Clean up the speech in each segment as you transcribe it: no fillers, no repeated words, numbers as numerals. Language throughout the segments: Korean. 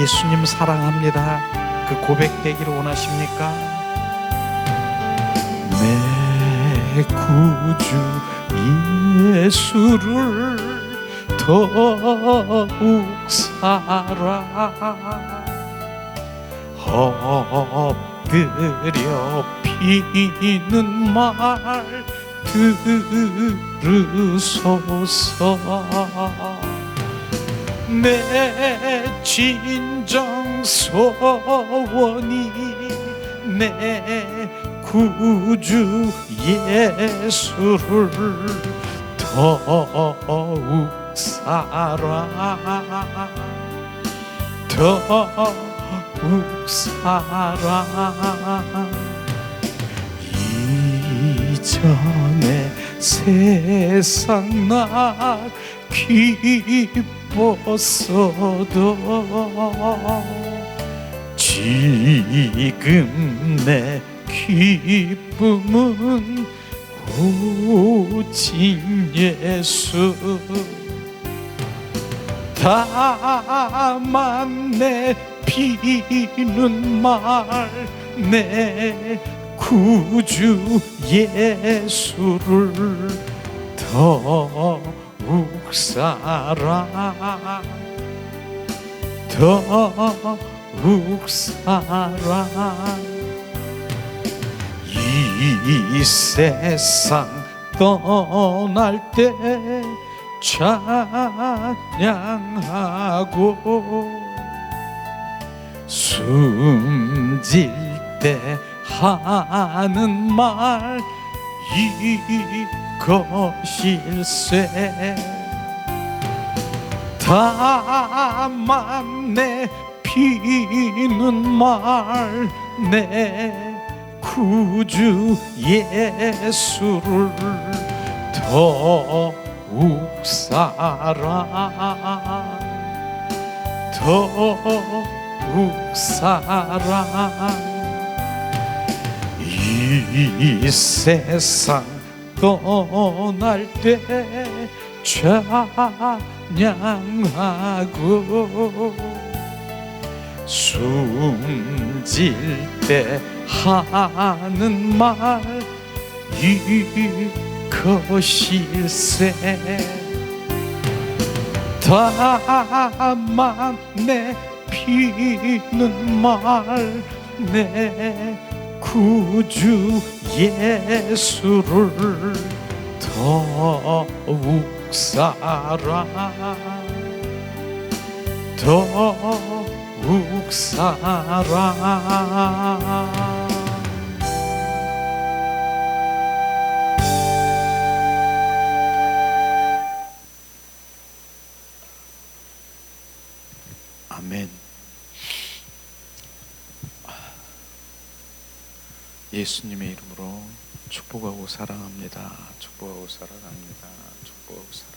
예수님 사랑합니다. 그 고백되기를 원하십니까? 내 구주 예수를 더욱 사랑 엎드려 비는 말 들으소서. 내 진정 소원이 내 구주 예수를 더욱 사랑 더욱 사랑. 이전에 세상 나 기뻤어도 지금 내 기쁨은 오직 예수. 다만 내 비는 말 내 구주 예수를 더욱 사랑 더욱 사랑. 이 세상 떠날 때 찬양하고 숨질 때 하는 말 이것일세. 다만 내 비는 말 내 구주 예수를 더욱 사랑 더욱 사랑. 이 세상 떠날 때 찬양하고 숨질 때 하는 말 이것일세. 다만 내 비는 말 내 구주 예수를 더욱 사랑 더욱 사랑. 아멘. 예수님의 이름으로 축복하고 사랑합니다. 축복하고 사랑합니다. 축복하고 사랑합니다.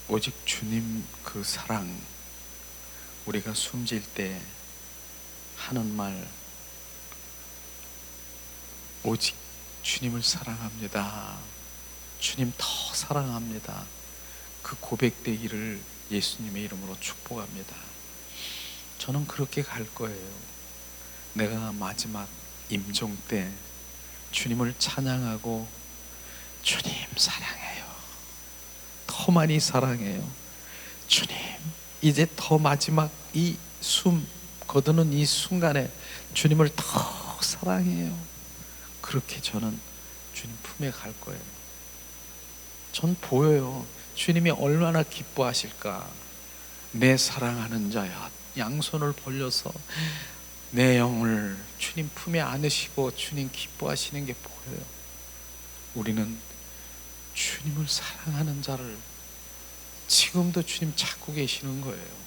오직 주님 그 사랑, 우리가 숨질 때 하는 말 오직 주님을 사랑합니다. 주님 더 사랑합니다. 그 고백되기를 예수님의 이름으로 축복합니다. 저는 그렇게 갈 거예요. 내가 마지막 임종 때 주님을 찬양하고 주님 사랑해요. 더 많이 사랑해요. 주님 이제 더 마지막 이 숨 거두는 이 순간에 주님을 더 사랑해요. 그렇게 저는 주님 품에 갈 거예요. 전 보여요. 주님이 얼마나 기뻐하실까. 내 사랑하는 자야, 양손을 벌려서 내 영을 주님 품에 안으시고 주님 기뻐하시는 게 보여요. 우리는 주님을 사랑하는 자를 지금도 주님 찾고 계시는 거예요.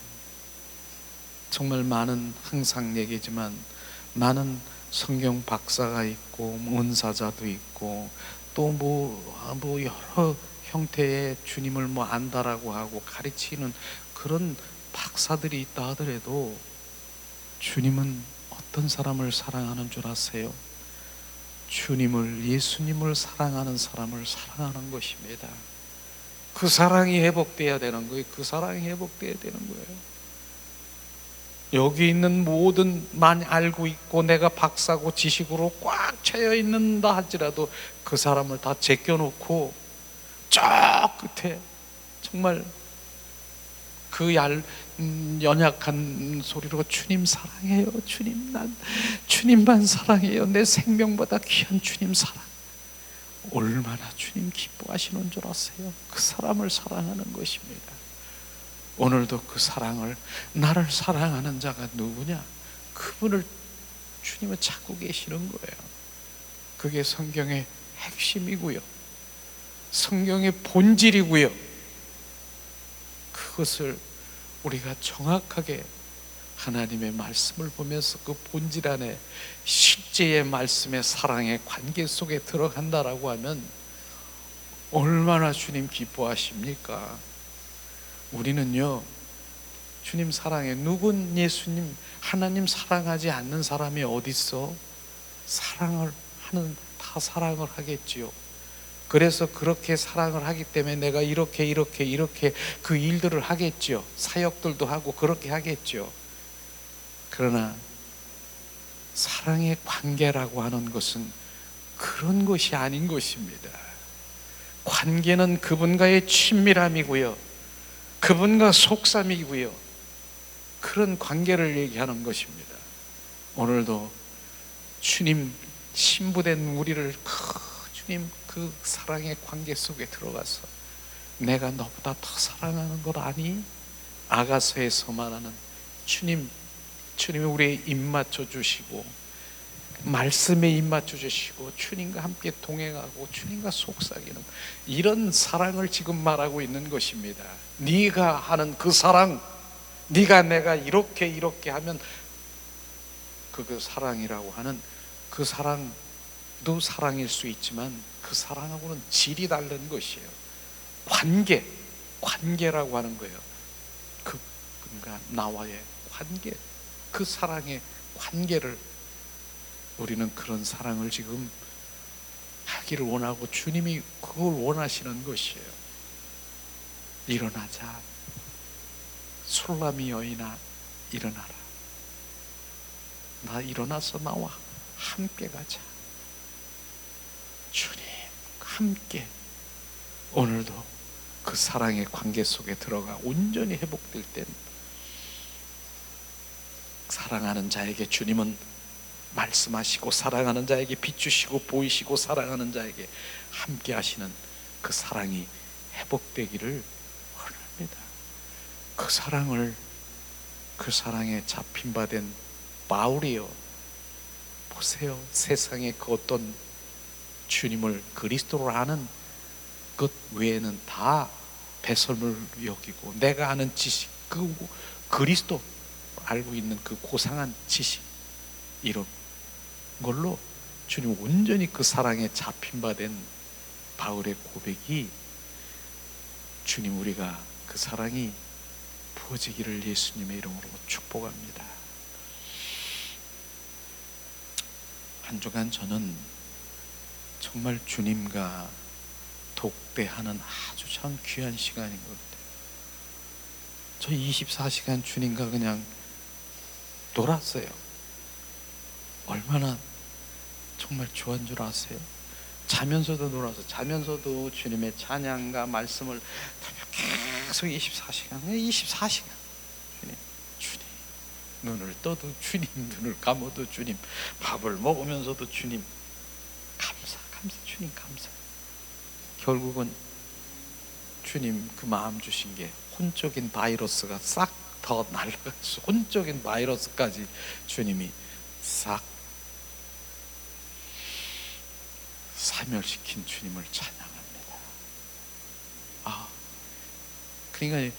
정말 많은, 항상 얘기지만 많은 성경 박사가 있고 은사자도 있고 또 뭐 여러 형태의 주님을 안다라고 하고 가르치는 그런 박사들이 있다 하더라도 주님은 어떤 사람을 사랑하는 줄 아세요? 주님을, 예수님을 사랑하는 사람을 사랑하는 것입니다. 그 사랑이 회복돼야 되는 거예요. 그 사랑이 회복돼야 되는 거예요. 여기 있는 모든 많이 알고 있고 내가 박사고 지식으로 꽉 차여 있는다 할지라도 그 사람을 다 제껴놓고 저 끝에 정말 그 연약한 소리로 주님 사랑해요. 주님, 난 주님만 사랑해요. 내 생명보다 귀한 주님 사랑. 얼마나 주님 기뻐하시는 줄 아세요? 그 사람을 사랑하는 것입니다. 오늘도 그 사랑을, 나를 사랑하는 자가 누구냐? 그분을 주님은 찾고 계시는 거예요. 그게 성경의 핵심이고요, 성경의 본질이고요. 그것을 우리가 정확하게 하나님의 말씀을 보면서 그 본질 안에 실제의 말씀의 사랑의 관계 속에 들어간다라고 하면 얼마나 주님 기뻐하십니까? 우리는요, 주님 사랑해. 누군 예수님, 하나님 사랑하지 않는 사람이 어디 있어? 사랑을 하는, 다 사랑을 하겠지요. 그래서 그렇게 사랑을 하기 때문에 내가 이렇게 그 일들을 하겠지요. 사역들도 하고 그렇게 하겠지요. 그러나 사랑의 관계라고 하는 것은 그런 것이 아닌 것입니다. 관계는 그분과의 친밀함이고요, 그분과 속삼이고요, 그런 관계를 얘기하는 것입니다. 오늘도 주님 신부된 우리를 주님 그 사랑의 관계 속에 들어가서 내가 너보다 더 사랑하는 걸 아니? 아가서에서 말하는 주님이 우리의 입 맞춰 주시고 말씀에 입 맞춰 주시고 주님과 함께 동행하고 주님과 속삭이는 이런 사랑을 지금 말하고 있는 것입니다. 네가 하는 그 사랑, 네가 내가 이렇게 하면 그 사랑이라고 하는 그 사랑도 사랑일 수 있지만 그 사랑하고는 질이 다른 것이에요. 관계라고 하는 거예요. 그분과 나와의 관계, 그 사랑의 관계를 우리는 그런 사랑을 지금 하기를 원하고 주님이 그걸 원하시는 것이에요. 일어나자, 술람이 여인아 일어나라. 나 일어나서 나와 함께 가자. 주님 함께 오늘도 그 사랑의 관계 속에 들어가 온전히 회복될 땐 사랑하는 자에게 주님은 말씀하시고 사랑하는 자에게 비추시고 보이시고 사랑하는 자에게 함께 하시는 그 사랑이 회복되기를 원합니다. 그 사랑에 잡힌 바 된 바울이요, 보세요. 세상에 그 어떤 주님을 그리스도로 아는 것 외에는 다 배설물 여기고 내가 아는 지식, 그 그리스도 알고 있는 그 고상한 지식, 이런 걸로 주님 온전히 그 사랑에 잡힌 바 된 바울의 고백이 주님 우리가 그 사랑이 부어지기를 예수님의 이름으로 축복합니다. 한 주간 저는 정말 주님과 독대하는 아주 참 귀한 시간인 것 같아요. 저 24시간 주님과 그냥 놀았어요. 얼마나 정말 좋은 줄 아세요? 자면서도 놀아서, 자면서도 주님의 찬양과 말씀을 계속 24시간 주님 눈을 떠도 주님, 눈을 감아도 주님, 밥을 먹으면서도 주님, 감사 주님 감사. 결국은 주님 그 마음 주신 게 혼적인 바이러스가 싹 더 날아가서 혼적인 바이러스까지 주님이 싹 사멸시킨 주님을 찬양합니다. 그러니까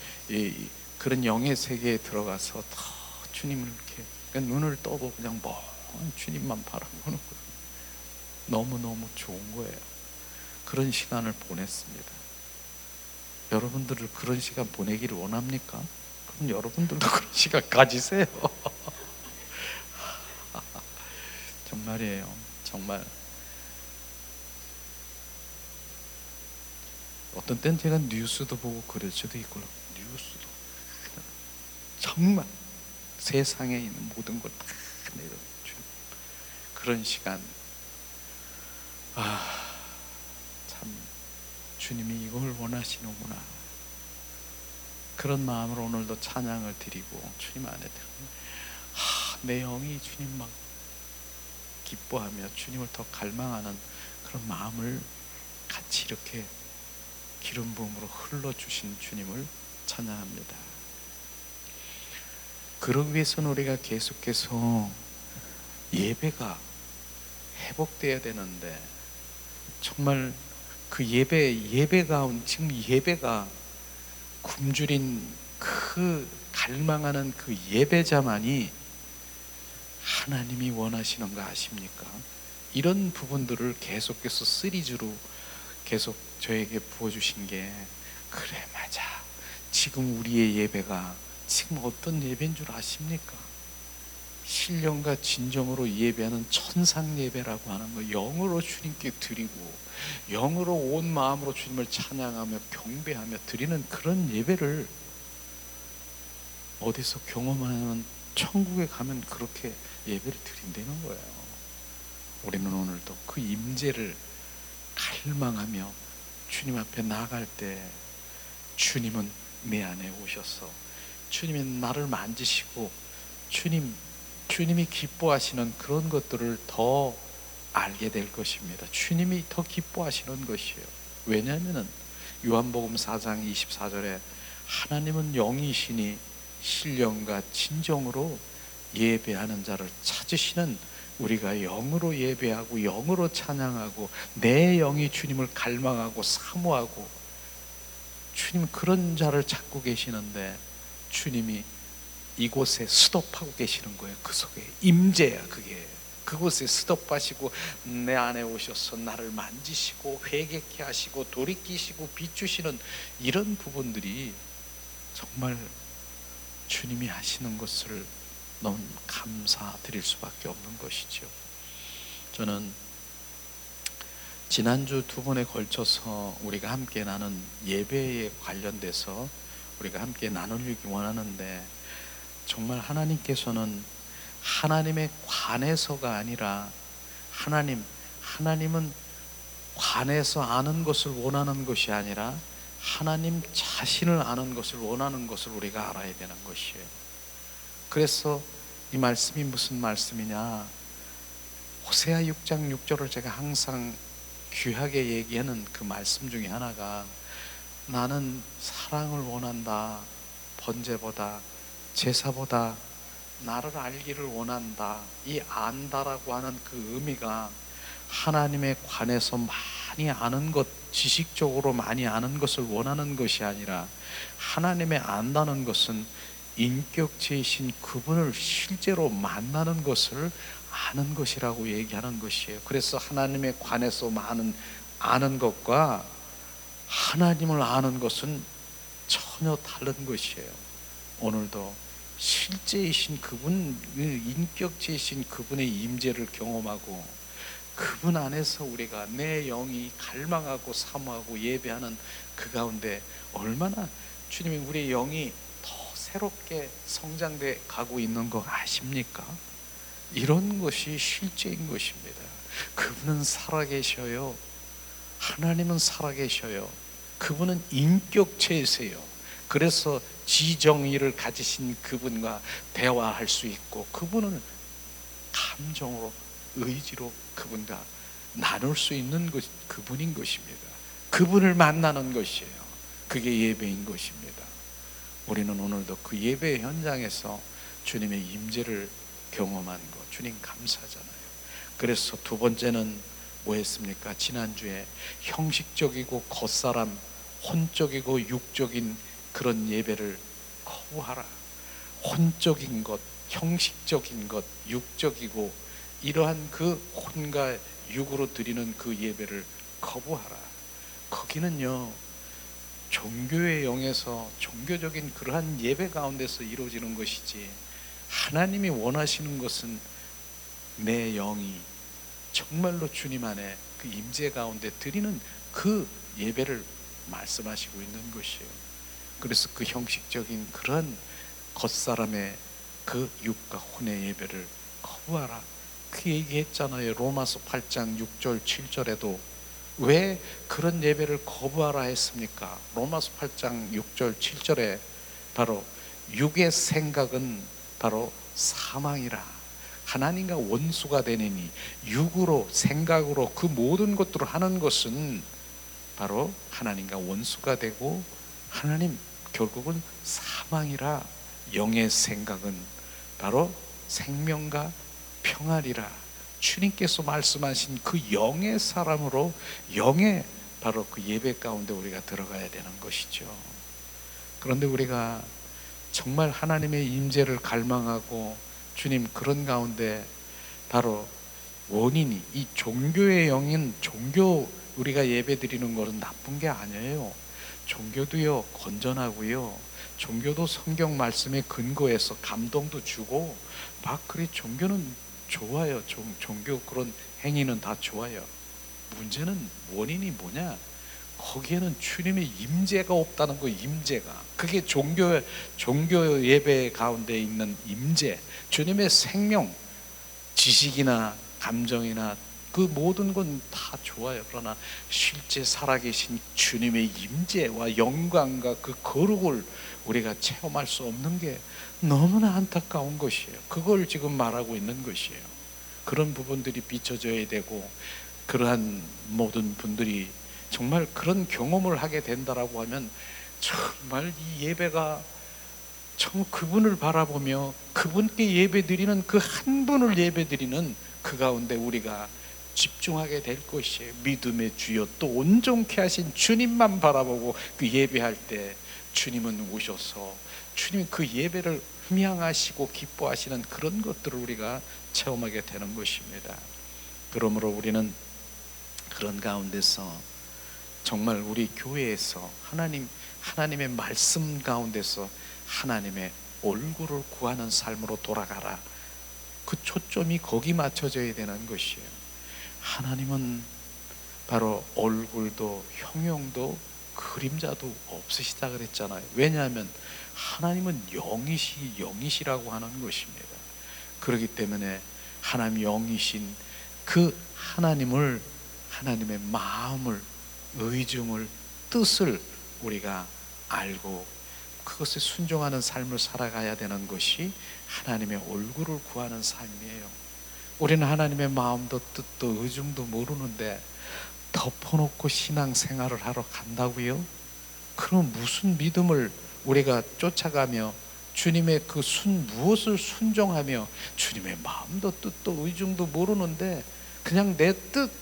그런 영의 세계에 들어가서 더 주님을 이렇게 그냥 눈을 떠도 그냥 먼 주님만 바라보는 거예요. 너무너무 좋은 거예요. 그런 시간을 보냈습니다. 여러분들을 그런 시간 보내기를 원합니까? 그럼 여러분들도 그런 시간 가지세요. 정말이에요. 정말 어떤 때는 제가 뉴스도 보고 그럴 수도 있고, 뉴스도 정말 세상에 있는 모든 걸 다 내려주는 그런 시간. 참 주님이 이걸 원하시는구나. 그런 마음으로 오늘도 찬양을 드리고 주님 안에 들으면 내 영이 주님 막 기뻐하며 주님을 더 갈망하는 그런 마음을 같이 이렇게 기름 부음으로 흘러주신 주님을 찬양합니다. 그러기 위해서는 우리가 계속해서 예배가 회복되어야 되는데, 정말 그 예배가 지금 예배가 굶주린 그 갈망하는 그 예배자만이 하나님이 원하시는 거 아십니까? 이런 부분들을 계속해서 시리즈로 계속 저에게 부어주신 게, 그래 맞아, 지금 우리의 예배가 지금 어떤 예배인 줄 아십니까? 신령과 진정으로 예배하는 천상 예배라고 하는 거, 영으로 주님께 드리고 영으로 온 마음으로 주님을 찬양하며 경배하며 드리는 그런 예배를 어디서 경험하면 천국에 가면 그렇게 예배를 드린다는 거예요. 우리는 오늘도 그 임재를 갈망하며 주님 앞에 나아갈 때, 주님은 내 안에 오셔서 주님이 나를 만지시고 주님이 기뻐하시는 그런 것들을 더 알게 될 것입니다. 주님이 더 기뻐하시는 것이에요. 왜냐하면 요한복음 4장 24절에 하나님은 영이시니 신령과 진정으로 예배하는 자를 찾으시는, 우리가 영으로 예배하고 영으로 찬양하고 내 영이 주님을 갈망하고 사모하고, 주님 그런 자를 찾고 계시는데 주님이 이곳에 스톱하고 계시는 거예요. 그 속에 임재야. 그게 그곳에 스톱하시고 내 안에 오셔서 나를 만지시고 회개케 하시고 돌이키시고 비추시는 이런 부분들이 정말 주님이 하시는 것을 너무 감사드릴 수밖에 없는 것이죠. 저는 지난주 두 번에 걸쳐서 우리가 함께 나눈 예배에 관련돼서 우리가 함께 나누기 원하는데, 정말 하나님께서는 하나님의 관에서가 아니라 하나님은 관에서 아는 것을 원하는 것이 아니라 하나님 자신을 아는 것을 원하는 것을 우리가 알아야 되는 것이에요. 그래서 이 말씀이 무슨 말씀이냐, 호세아 6장 6절을 제가 항상 귀하게 얘기하는 그 말씀 중에 하나가, 나는 사랑을 원한다, 번제보다 제사보다 나를 알기를 원한다. 이 안다라고 하는 그 의미가 하나님의 관해서 많이 아는 것, 지식적으로 많이 아는 것을 원하는 것이 아니라, 하나님의 안다는 것은 인격체이신 그분을 실제로 만나는 것을 아는 것이라고 얘기하는 것이에요. 그래서 하나님의 관해서 많은 아는 것과 하나님을 아는 것은 전혀 다른 것이에요. 오늘도 실제이신 그분, 인격체이신 그분의 임재를 경험하고 그분 안에서 우리가 내 영이 갈망하고 사모하고 예배하는 그 가운데 얼마나 주님이 우리의 영이 더 새롭게 성장돼 가고 있는 거 아십니까? 이런 것이 실제인 것입니다. 그분은 살아계셔요. 하나님은 살아계셔요. 그분은 인격체이세요. 그래서 지정의를 가지신 그분과 대화할 수 있고, 그분은 감정으로 의지로 그분과 나눌 수 있는 것, 그분인 것입니다. 그분을 만나는 것이에요. 그게 예배인 것입니다. 우리는 오늘도 그 예배 현장에서 주님의 임재를 경험한 것, 주님 감사하잖아요. 그래서 두 번째는 뭐 했습니까? 지난주에 형식적이고 겉사람, 혼적이고 육적인 그런 예배를 거부하라. 혼적인 것, 형식적인 것, 육적이고 이러한 그 혼과 육으로 드리는 그 예배를 거부하라. 거기는요, 종교의 영에서 종교적인 그러한 예배 가운데서 이루어지는 것이지, 하나님이 원하시는 것은 내 영이 정말로 주님 안에 그 임재 가운데 드리는 그 예배를 말씀하시고 있는 것이에요. 그래서 그 형식적인 그런 겉사람의 그 육과 혼의 예배를 거부하라, 그 얘기했잖아요. 로마서 8장 6절 7절에도 왜 그런 예배를 거부하라 했습니까? 로마서 8장 6절 7절에 바로 육의 생각은 바로 사망이라, 하나님과 원수가 되느니, 육으로 생각으로 그 모든 것들을 하는 것은 바로 하나님과 원수가 되고 하나님 결국은 사망이라, 영의 생각은 바로 생명과 평안이라. 주님께서 말씀하신 그 영의 사람으로, 영의 바로 그 예배 가운데 우리가 들어가야 되는 것이죠. 그런데 우리가 정말 하나님의 임재를 갈망하고 주님 그런 가운데 바로 원인이, 이 종교의 영인, 종교 우리가 예배 드리는 것은 나쁜 게 아니에요. 종교도요 건전하고요, 종교도 성경 말씀에 근거해서 감동도 주고 막 그래, 종교는 좋아요. 종교 그런 행위는 다 좋아요. 문제는 원인이 뭐냐? 거기에는 주님의 임재가 없다는 거. 임재가, 그게 종교 예배 가운데 있는 임재, 주님의 생명, 지식이나 감정이나 그 모든 건 다 좋아요. 그러나 실제 살아계신 주님의 임재와 영광과 그 거룩을 우리가 체험할 수 없는 게 너무나 안타까운 것이에요. 그걸 지금 말하고 있는 것이에요. 그런 부분들이 비춰져야 되고, 그러한 모든 분들이 정말 그런 경험을 하게 된다라고 하면 정말 이 예배가 정말 그분을 바라보며 그분께 예배드리는 그 한 분을 예배드리는 그 가운데 우리가 집중하게 될 것이에요. 믿음의 주여 또 온전케 하신 주님만 바라보고 그 예배할 때 주님은 오셔서 주님이 그 예배를 흠양하시고 기뻐하시는 그런 것들을 우리가 체험하게 되는 것입니다. 그러므로 우리는 그런 가운데서 정말 우리 교회에서 하나님의 말씀 가운데서 하나님의 얼굴을 구하는 삶으로 돌아가라. 그 초점이 거기 맞춰져야 되는 것이에요. 하나님은 바로 얼굴도 형용도 그림자도 없으시다 그랬잖아요. 왜냐하면 하나님은 영이시라고 하는 것입니다. 그렇기 때문에 하나님 영이신 그 하나님의 마음을, 의중을, 뜻을 우리가 알고 그것에 순종하는 삶을 살아가야 되는 것이 하나님의 얼굴을 구하는 삶이에요. 우리는 하나님의 마음도 뜻도 의중도 모르는데 덮어놓고 신앙생활을 하러 간다고요? 그럼 무슨 믿음을 우리가 쫓아가며 주님의 그 무엇을 순종하며 주님의 마음도 뜻도 의중도 모르는데 그냥 내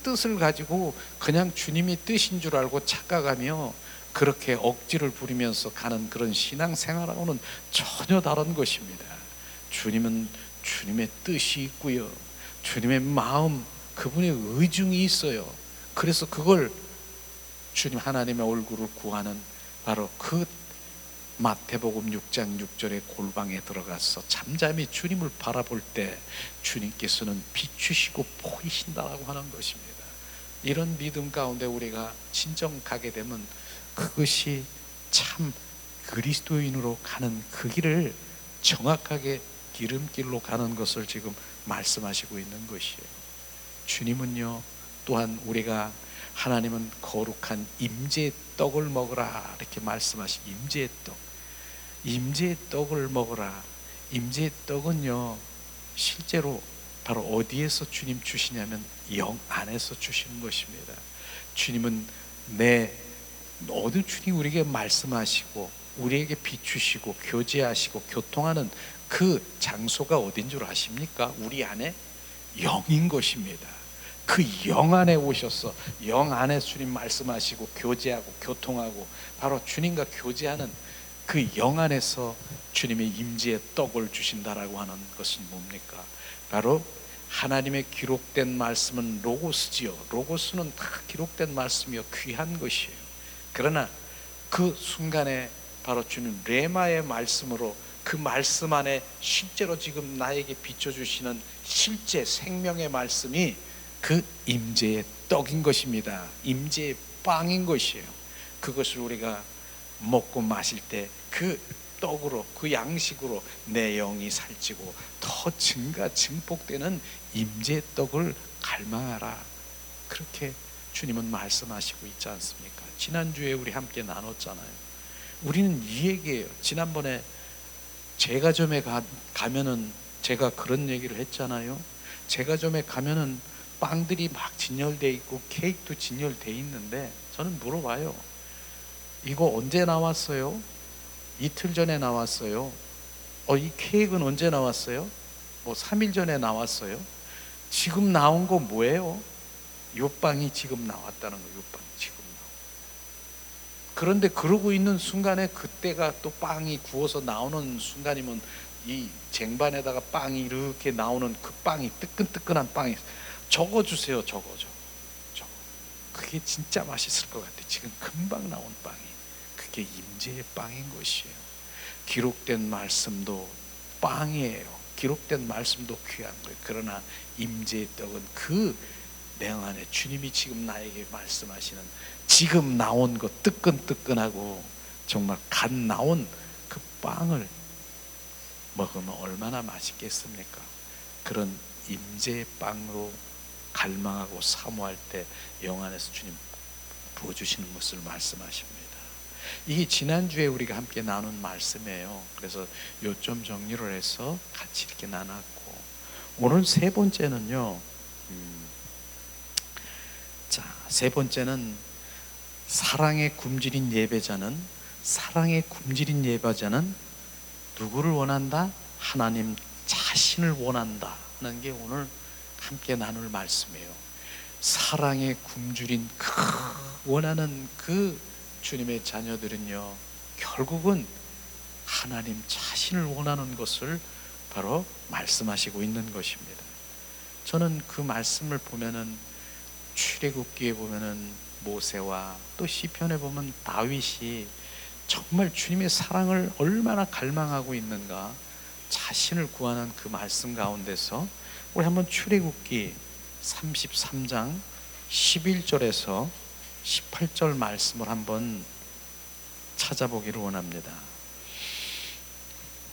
뜻을 가지고 그냥 주님이 뜻인 줄 알고 착각하며 그렇게 억지를 부리면서 가는 그런 신앙생활하고는 전혀 다른 것입니다. 주님은 주님의 뜻이 있고요, 주님의 마음, 그분의 의중이 있어요. 그래서 그걸 주님 하나님의 얼굴을 구하는 바로 그 마태복음 6장 6절의 골방에 들어가서 잠잠히 주님을 바라볼 때 주님께서는 비추시고 보이신다라고 하는 것입니다. 이런 믿음 가운데 우리가 진정 가게 되면 그것이 참 그리스도인으로 가는 그 길을 정확하게 기름길로 가는 것을 지금 말씀하시고 있는 것이에요. 주님은요 또한 우리가 하나님은 거룩한 임재의 떡을 먹으라 이렇게 말씀하신 임재의 떡을 먹으라. 임재의 떡은요 실제로 바로 어디에서 주님 주시냐면 영 안에서 주시는 것입니다. 주님은 주님이 우리에게 말씀하시고 우리에게 비추시고 교제하시고 교통하는 그 장소가 어딘 줄 아십니까? 우리 안에 영인 것입니다. 그 영 안에 오셔서 영 안에 주님 말씀하시고 교제하고 교통하고 바로 주님과 교제하는 그 영 안에서 주님의 임재의 떡을 주신다라고 하는 것은 뭡니까? 바로 하나님의 기록된 말씀은 로고스지요. 로고스는 다 기록된 말씀이요 귀한 것이에요. 그러나 그 순간에 바로 주는 레마의 말씀으로 그 말씀 안에 실제로 지금 나에게 비춰주시는 실제 생명의 말씀이 그 임재의 떡인 것입니다. 임재의 빵인 것이에요. 그것을 우리가 먹고 마실 때 그 떡으로, 그 양식으로 내 영이 살찌고 더 증폭되는 임재의 떡을 갈망하라. 그렇게 주님은 말씀하시고 있지 않습니까? 지난주에 우리 함께 나눴잖아요. 우리는 이 얘기예요. 지난번에 제과점에 가면은 제가 그런 얘기를 했잖아요. 제과점에 가면은 빵들이 막 진열되어 있고 케이크도 진열되어 있는데 저는 물어봐요. 이거 언제 나왔어요? 이틀 전에 나왔어요. 이 케이크는 언제 나왔어요? 3일 전에 나왔어요. 지금 나온 거 뭐예요? 요 빵이 지금 나왔다는 거예요. 요 빵이 지금 나온. 그런데 그러고 있는 순간에 그때가 또 빵이 구워서 나오는 순간이면 이 쟁반에다가 빵이 이렇게 나오는 그 빵이 뜨끈뜨끈한 빵이 적어주세요. 적어. 그게 진짜 맛있을 것 같아. 지금 금방 나온 빵이. 그게 임재의 빵인 것이에요. 기록된 말씀도 빵이에요. 기록된 말씀도 귀한 거예요. 그러나 임재의 떡은 그 명안에 주님이 지금 나에게 말씀하시는 지금 나온 것 뜨끈뜨끈하고 정말 갓 나온 그 빵을 먹으면 얼마나 맛있겠습니까? 그런 임재의 빵으로 갈망하고 사모할 때 영 안에서 주님 부어주시는 것을 말씀하십니다. 이게 지난주에 우리가 함께 나눈 말씀이에요. 그래서 요점 정리를 해서 같이 이렇게 나눴고, 오늘 세 번째는요, 세 번째는 사랑의 굶주린 예배자는 누구를 원한다? 하나님 자신을 원한다는 게 오늘 함께 나눌 말씀이에요. 사랑에 굶주린 원하는 그 주님의 자녀들은요, 결국은 하나님 자신을 원하는 것을 바로 말씀하시고 있는 것입니다. 저는 그 말씀을 보면은 출애굽기에 보면은 모세와 또 시편에 보면 다윗이 정말 주님의 사랑을 얼마나 갈망하고 있는가, 자신을 구하는 그 말씀 가운데서 우리 한번 출애굽기 33장 11절에서 18절 말씀을 한번 찾아보기를 원합니다.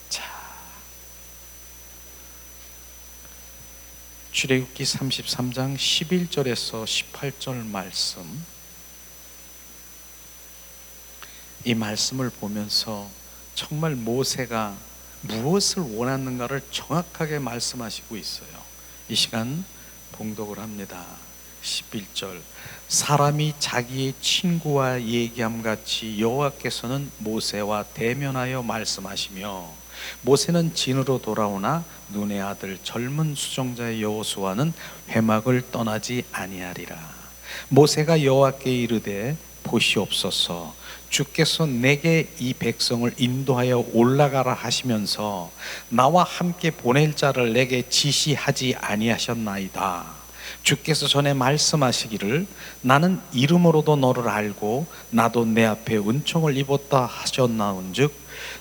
자, 출애굽기 33장 11절에서 18절 말씀, 이 말씀을 보면서 정말 모세가 무엇을 원하는가를 정확하게 말씀하시고 있어요. 이 시간 봉독을 합니다. 11절, 사람이 자기의 친구와 얘기함 같이 여호와께서는 모세와 대면하여 말씀하시며, 모세는 진으로 돌아오나 눈의 아들 젊은 수종자의 여호수아는 회막을 떠나지 아니하리라. 모세가 여호와께 이르되 보시옵소서, 주께서 내게 이 백성을 인도하여 올라가라 하시면서 나와 함께 보낼 자를 내게 지시하지 아니하셨나이다. 주께서 전에 말씀하시기를 나는 이름으로도 너를 알고 나도 내 앞에 은총을 입었다 하셨나온즉,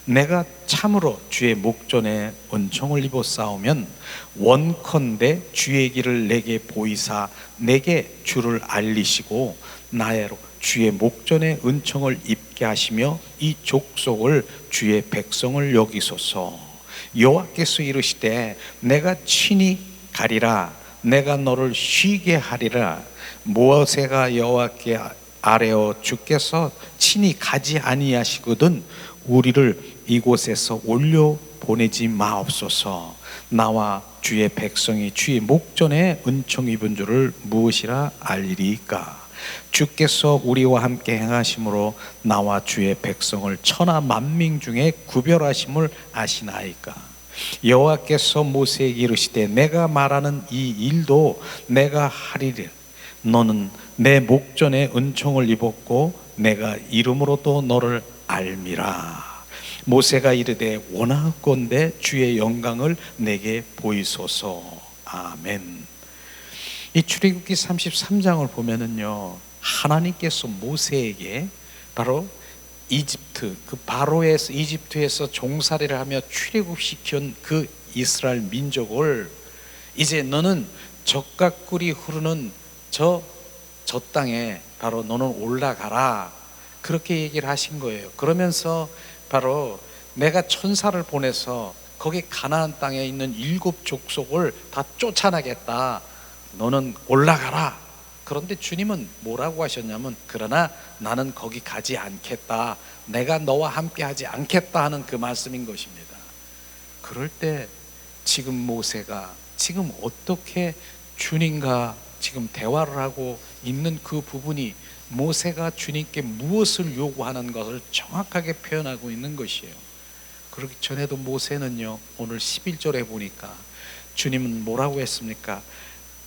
내가 참으로 주의 목전에 은총을 입었사오면 원컨대 주의 길을 내게 보이사 내게 주를 알리시고 나로 주의 목전에 은총을 입게 하시며 이 족속을 주의 백성을 여기소서. 여호와께서 이르시되 내가 친히 가리라. 내가 너를 쉬게 하리라. 모세가 여호와께 아뢰어 주께서 친히 가지 아니하시거든 우리를 이곳에서 올려 보내지 마옵소서. 나와 주의 백성이 주의 목전에 은총 입은 줄을 무엇이라 알리리까? 주께서 우리와 함께 행하심으로 나와 주의 백성을 천하 만민 중에 구별하심을 아시나이까? 여호와께서 모세에게 이르시되 내가 말하는 이 일도 내가 하리라. 너는 내 목전에 은총을 입었고 내가 이름으로도 너를 알미라. 모세가 이르되 원하건대 주의 영광을 내게 보이소서. 아멘. 이 출애굽기 33장을 보면은요, 하나님께서 모세에게 바로 이집트, 그 바로에서 이집트에서 종살이를 하며 출애굽시킨 그 이스라엘 민족을 이제 너는 젖과 꿀이 흐르는 저 땅에 바로 너는 올라가라. 그렇게 얘기를 하신 거예요. 그러면서 바로 내가 천사를 보내서 거기 가나안 땅에 있는 7족속을 다 쫓아내겠다. 너는 올라가라. 그런데 주님은 뭐라고 하셨냐면, 그러나 나는 거기 가지 않겠다. 내가 너와 함께 하지 않겠다 하는 그 말씀인 것입니다. 그럴 때 지금 모세가 지금 어떻게 주님과 지금 대화를 하고 있는 그 부분이 모세가 주님께 무엇을 요구하는 것을 정확하게 표현하고 있는 것이에요. 그렇기 전에도 모세는요, 오늘 11절에 보니까 주님은 뭐라고 했습니까?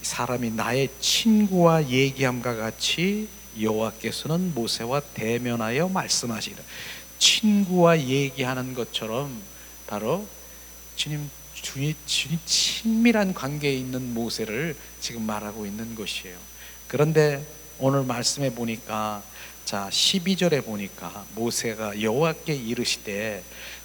사람이 나의 친구와 얘기함과 같이 여호와께서는 모세와 대면하여 말씀하시라. 친구와 얘기하는 것처럼 바로 주님 친밀한 관계에 있는 모세를 지금 말하고 있는 것이에요. 그런데 오늘 말씀에 보니까, 자 12절에 보니까 모세가 여호와께 이르시되,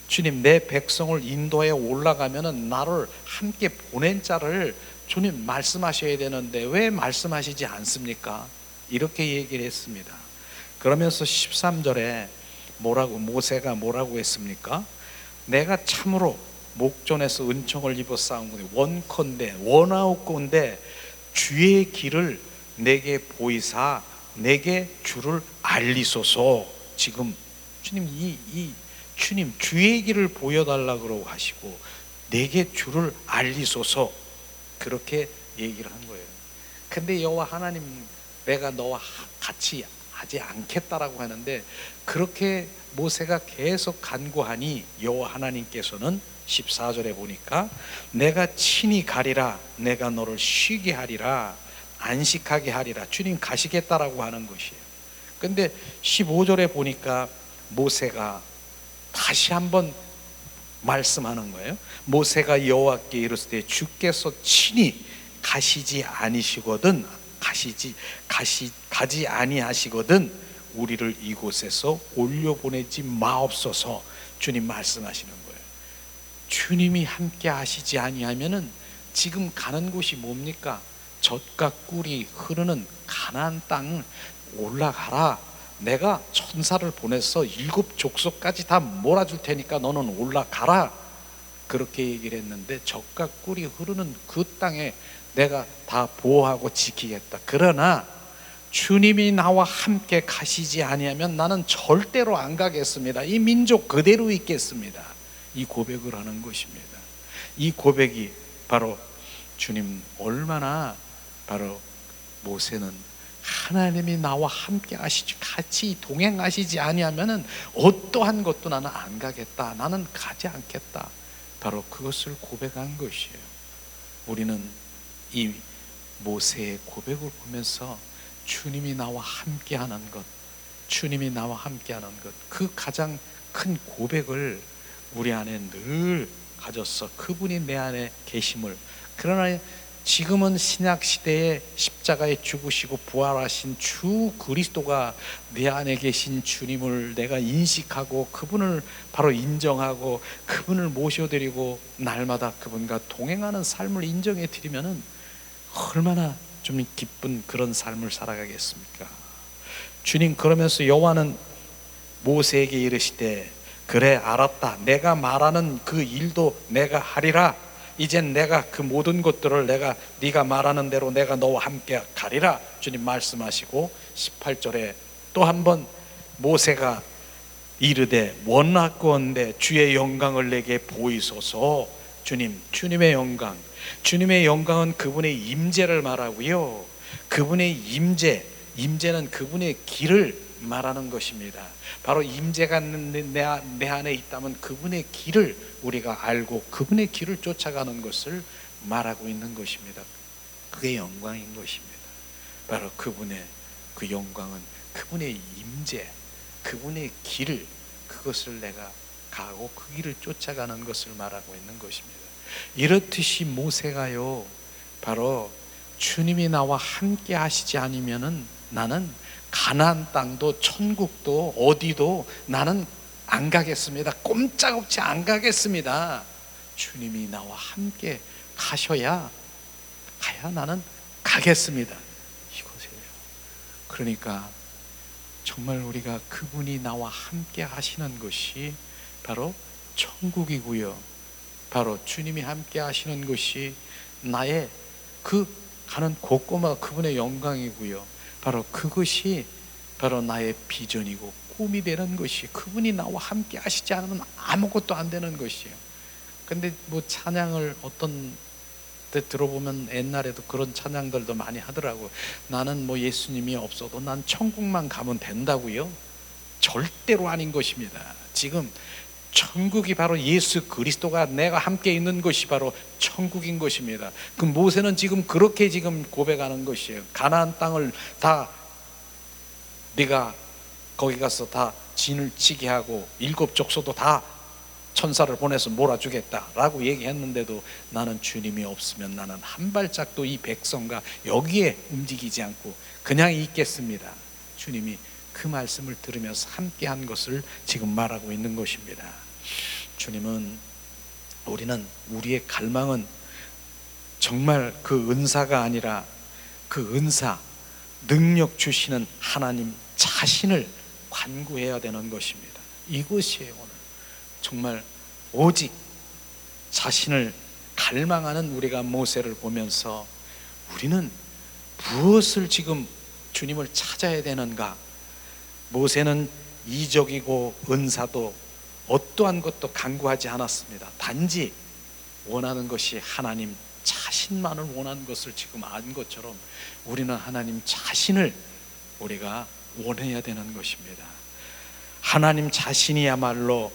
주님 내 백성을 인도해 올라가면은 나를 함께 보낸 자를 주님 말씀하셔야 되는데 왜 말씀하시지 않습니까? 이렇게 얘기를 했습니다. 그러면서 13절에 모세가 뭐라고 했습니까? 내가 참으로 목전에서 은총을 입어 싸운 건데 원컨대 원하옵건대 주의 길을 내게 보이사 내게 주를 알리소서. 지금 주님 주님 주의 길을 보여달라고 하시고 내게 주를 알리소서, 그렇게 얘기를 한 거예요. 근데 여호와 하나님, 내가 너와 같이 하지 않겠다라고 하는데, 그렇게 모세가 계속 간구하니 여호와 하나님께서는 14절에 보니까 내가 친히 가리라, 내가 너를 쉬게 하리라, 안식하게 하리라. 주님 가시겠다라고 하는 것이에요. 근데 15절에 보니까 모세가 다시 한번 말씀하는 거예요. 모세가 여호와께 이르시되 주께서 친히 가시지 아니시거든 가지 아니하시거든 우리를 이곳에서 올려보내지 마옵소서. 주님 말씀하시는 거예요. 주님이 함께 하시지 아니하면은 지금 가는 곳이 뭡니까? 젖과 꿀이 흐르는 가나안 땅 올라가라. 내가 천사를 보내서 7족속까지 다 몰아줄 테니까 너는 올라가라. 그렇게 얘기를 했는데 젖과 꿀이 흐르는 그 땅에 내가 다 보호하고 지키겠다. 그러나 주님이 나와 함께 가시지 아니하면 나는 절대로 안 가겠습니다. 이 민족 그대로 있겠습니다. 이 고백을 하는 것입니다. 이 고백이 바로 주님 얼마나 바로 모세는 하나님이 나와 함께 하시지 같이 동행하시지 아니하면은 어떠한 것도 나는 안 가겠다, 나는 가지 않겠다, 바로 그것을 고백한 것이에요. 우리는 이 모세의 고백을 보면서 주님이 나와 함께하는 것, 주님이 나와 함께하는 것, 그 가장 큰 고백을 우리 안에 늘 가졌어. 그분이 내 안에 계심을. 그러나 지금은 신약 시대에 십자가에 죽으시고 부활하신 주 그리스도가 내 안에 계신 주님을 내가 인식하고 그분을 바로 인정하고 그분을 모셔드리고 날마다 그분과 동행하는 삶을 인정해 드리면은 얼마나 좀 기쁜 그런 삶을 살아가겠습니까? 주님 그러면서 여호와는 모세에게 이르시되 그래 알았다. 내가 말하는 그 일도 내가 하리라. 이젠 내가 그 모든 것들을 네가 말하는 대로 내가 너와 함께 가리라. 주님 말씀하시고 18절에 또 한번 모세가 이르되 원하건대 주의 영광을 내게 보이소서. 주님의 영광, 주님의 영광은 그분의 임재를 말하고요, 그분의 임재는 그분의 길을 말하는 것입니다. 바로 임재가 내 안에 있다면 그분의 길을 우리가 알고 그분의 길을 쫓아가는 것을 말하고 있는 것입니다. 그게 영광인 것입니다. 바로 그분의 그 영광은 그분의 임재, 그분의 길, 그것을 내가 가고 그 길을 쫓아가는 것을 말하고 있는 것입니다. 이렇듯이 모세가요, 바로 주님이 나와 함께 하시지 않으면은 나는 가나안 땅도 천국도 어디도 나는 안 가겠습니다. 꼼짝없이 안 가겠습니다. 주님이 나와 함께 가야 나는 가겠습니다. 이것이에요. 그러니까 정말 우리가 그분이 나와 함께 하시는 것이 바로 천국이고요, 바로 주님이 함께 하시는 것이 나의 그 가는 곳곳마다 그분의 영광이고요, 바로 그것이 바로 나의 비전이고 꿈이 되는 것이, 그분이 나와 함께 하시지 않으면 아무것도 안 되는 것이에요. 근데 뭐 찬양을 어떤 때 들어보면 옛날에도 그런 찬양들도 많이 하더라고요. 나는 뭐 예수님이 없어도 난 천국만 가면 된다고요? 절대로 아닌 것입니다. 지금 천국이 바로 예수 그리스도가 내가 함께 있는 것이 바로 천국인 것입니다. 그 모세는 지금 그렇게 지금 고백하는 것이에요. 가나안 땅을 다 네가 거기 가서 다 진을 치게 하고 7 족속도 다 천사를 보내서 몰아주겠다라고 얘기했는데도 나는 주님이 없으면 나는 한 발짝도 이 백성과 여기에 움직이지 않고 그냥 있겠습니다. 주님이 그 말씀을 들으면서 함께한 것을 지금 말하고 있는 것입니다. 우리의 갈망은 정말 그 은사가 아니라 그 은사, 능력 주시는 하나님 자신을 간구해야 되는 것입니다. 이것이에요. 오늘 정말 오직 자신을 갈망하는 우리가 모세를 보면서 우리는 무엇을 지금 주님을 찾아야 되는가? 모세는 이적이고 은사도 어떠한 것도 간구하지 않았습니다. 단지 원하는 것이 하나님 자신만을 원하는 것을 지금 안 것처럼 우리는 하나님 자신을 우리가 원해야 되는 것입니다. 하나님 자신이야말로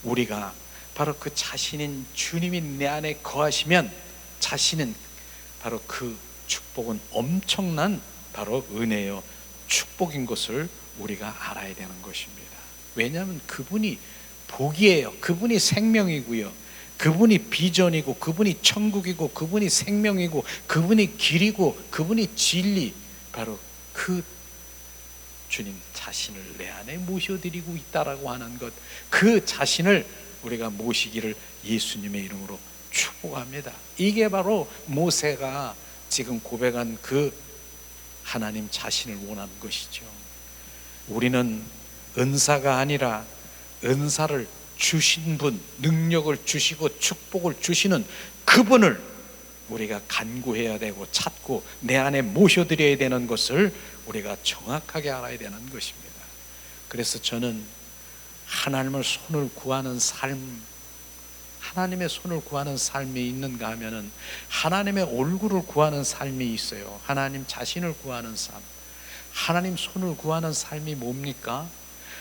우리가 바로 그 자신인 주님이 내 안에 거하시면 자신은 바로 그 축복은 엄청난 바로 은혜요 축복인 것을 우리가 알아야 되는 것입니다. 왜냐하면 그분이 복이에요. 그분이 생명이고요, 그분이 비전이고, 그분이 천국이고, 그분이 생명이고, 그분이 길이고, 그분이 진리, 바로 그 주님 자신을 내 안에 모셔드리고 있다라고 하는 것, 그 자신을 우리가 모시기를 예수님의 이름으로 축복합니다. 이게 바로 모세가 지금 고백한 그 하나님 자신을 원하는 것이죠. 우리는 은사가 아니라 은사를 주신 분, 능력을 주시고 축복을 주시는 그분을 우리가 간구해야 되고 찾고 내 안에 모셔드려야 되는 것을 우리가 정확하게 알아야 되는 것입니다. 그래서 저는 하나님의 손을 구하는 삶, 하나님의 손을 구하는 삶이 있는가 하면은 하나님의 얼굴을 구하는 삶이 있어요. 하나님 자신을 구하는 삶. 하나님 손을 구하는 삶이 뭡니까?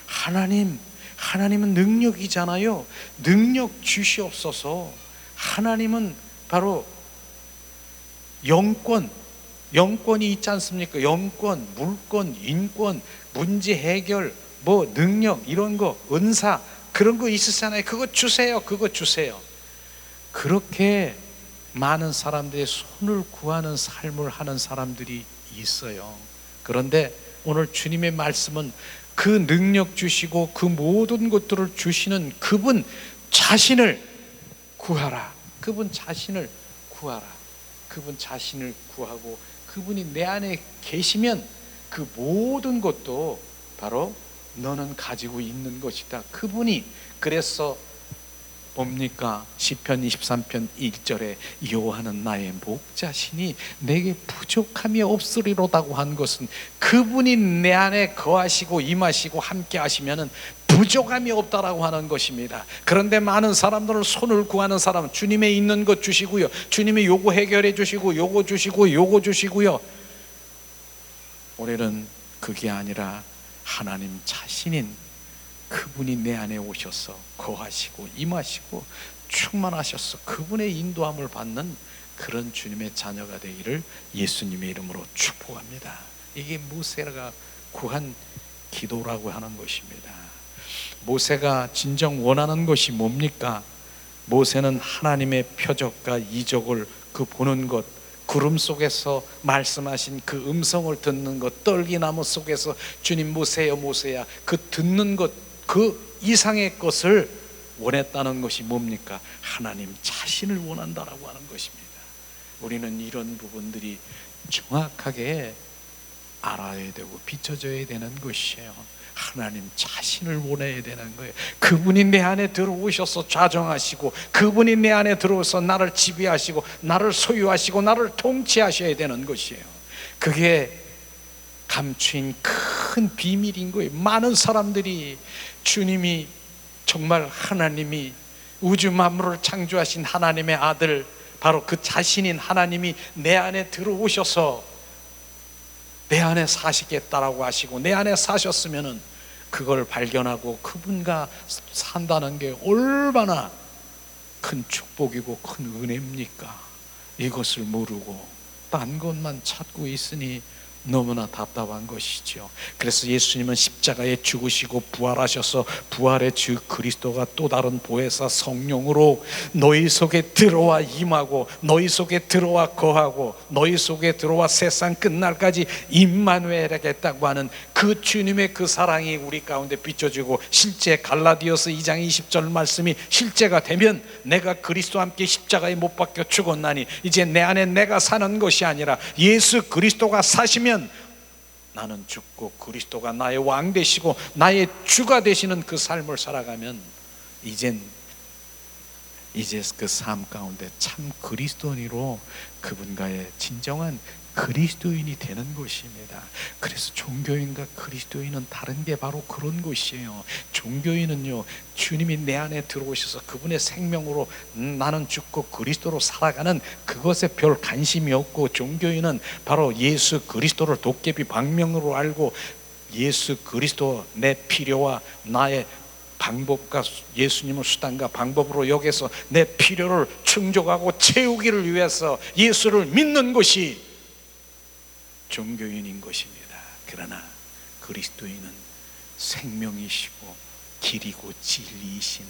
하나님은 능력이잖아요. 능력 주시옵소서. 하나님은 바로 영권이 있지 않습니까? 영권, 물권, 인권, 문제 해결, 뭐 능력 이런 거, 은사 그런 거 있으시잖아요. 그거 주세요. 그렇게 많은 사람들의 손을 구하는 삶을 하는 사람들이 있어요. 그런데 오늘 주님의 말씀은 그 능력 주시고 그 모든 것들을 주시는 그분 자신을 구하라. 그분 자신을 구하고 그분이 내 안에 계시면 그 모든 것도 바로 너는 가지고 있는 것이다. 그분이 그래서 뭡니까? 시편 23편 1절에 여호와는 나의 목자시니 내게 부족함이 없으리로다고 한 것은 그분이 내 안에 거하시고 임하시고 함께 하시면은 부족함이 없다라고 하는 것입니다. 그런데 많은 사람들은 손을 구하는 사람은 주님의 있는 것 주시고요, 주님의 요구 해결해 주시고 요거 주시고요. 우리는 그게 아니라 하나님 자신인 그분이 내 안에 오셔서 거하시고 임하시고 충만하셔서 그분의 인도함을 받는 그런 주님의 자녀가 되기를 예수님의 이름으로 축복합니다. 이게 모세가 구한 기도라고 하는 것입니다. 모세가 진정 원하는 것이 뭡니까? 모세는 하나님의 표적과 이적을 그 보는 것, 구름 속에서 말씀하신 그 음성을 듣는 것, 떨기나무 속에서 주님 모세야 모세야 그 듣는 것, 그 이상의 것을 원했다는 것이 뭡니까? 하나님 자신을 원한다라고 하는 것입니다. 우리는 이런 부분들이 정확하게 알아야 되고 비춰져야 되는 것이에요. 하나님 자신을 원해야 되는 거예요. 그분이 내 안에 들어오셔서 좌정하시고, 그분이 내 안에 들어오셔서 나를 지배하시고 나를 소유하시고 나를 통치하셔야 되는 것이에요. 그게 감추인 큰 비밀인 거예요. 많은 사람들이 주님이 정말 하나님이 우주 만물을 창조하신 하나님의 아들, 바로 그 자신인 하나님이 내 안에 들어오셔서 내 안에 사시겠다라고 하시고 내 안에 사셨으면은 그걸 발견하고 그분과 산다는 게 얼마나 큰 축복이고 큰 은혜입니까? 이것을 모르고 딴 것만 찾고 있으니 너무나 답답한 것이죠. 그래서 예수님은 십자가에 죽으시고 부활하셔서 부활의 주 그리스도가 또 다른 보혜사 성령으로 너희 속에 들어와 임하고 너희 속에 들어와 거하고 너희 속에 들어와 세상 끝날까지 임마누엘 하겠다고 하는 그 주님의 그 사랑이 우리 가운데 비춰지고, 실제 갈라디아서 2장 20절 말씀이 실제가 되면 내가 그리스도와 함께 십자가에 못 박혀 죽었나니 이제 내 안에 내가 사는 것이 아니라 예수 그리스도가 사시면 나는 죽고 그리스도가 나의 왕 되시고 나의 주가 되시는 그 삶을 살아가면 이제 그 삶 가운데 참 그리스도인으로 그분과의 진정한 그리스도인이 되는 것입니다. 그래서 종교인과 그리스도인은 다른 게 바로 그런 것이에요. 종교인은요, 주님이 내 안에 들어오셔서 그분의 생명으로 나는 죽고 그리스도로 살아가는 그것에 별 관심이 없고, 종교인은 바로 예수 그리스도를 도깨비 방명으로 알고 예수 그리스도 내 필요와 나의 방법과 예수님을 수단과 방법으로 여기서 내 필요를 충족하고 채우기를 위해서 예수를 믿는 것이 종교인인 것입니다. 그러나 그리스도인은 생명이시고 길이고 진리이신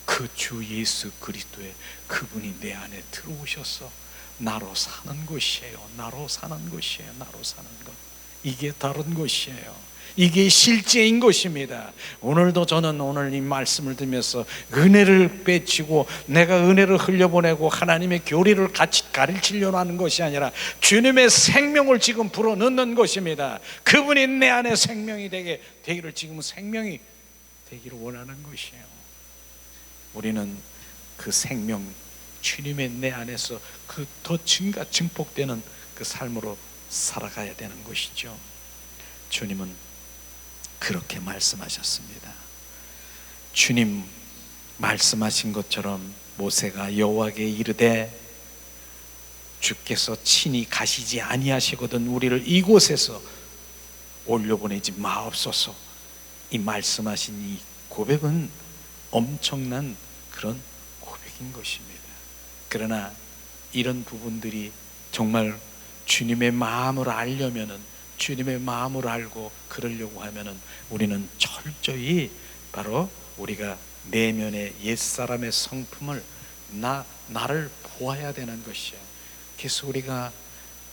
그 주 예수 그리스도의 그분이 내 안에 들어오셔서 나로 사는 것이에요. 나로 사는 것이에요. 나로 사는 것. 이게 다른 것이에요. 이게 실제인 것입니다. 오늘도 저는 오늘 이 말씀을 들으면서 은혜를 빼치고 내가 은혜를 흘려보내고 하나님의 교리를 같이 가르치려고 하는 것이 아니라 주님의 생명을 지금 불어넣는 것입니다. 그분이 내 안에 생명이 되기를 지금 생명이 되기를 원하는 것이에요. 우리는 그 생명, 주님의 내 안에서 그 더 증폭되는 그 삶으로 살아가야 되는 것이죠. 주님은 그렇게 말씀하셨습니다. 주님 말씀하신 것처럼 모세가 여호와께 이르되 주께서 친히 가시지 아니하시거든 우리를 이곳에서 올려보내지 마옵소서. 이 말씀하신 이 고백은 엄청난 그런 고백인 것입니다. 그러나 이런 부분들이 정말 주님의 마음을 알려면은, 주님의 마음을 알고 그러려고 하면은 우리는 철저히 바로 우리가 내면의 옛사람의 성품을 나를 보아야 되는 것이에요. 그래서 우리가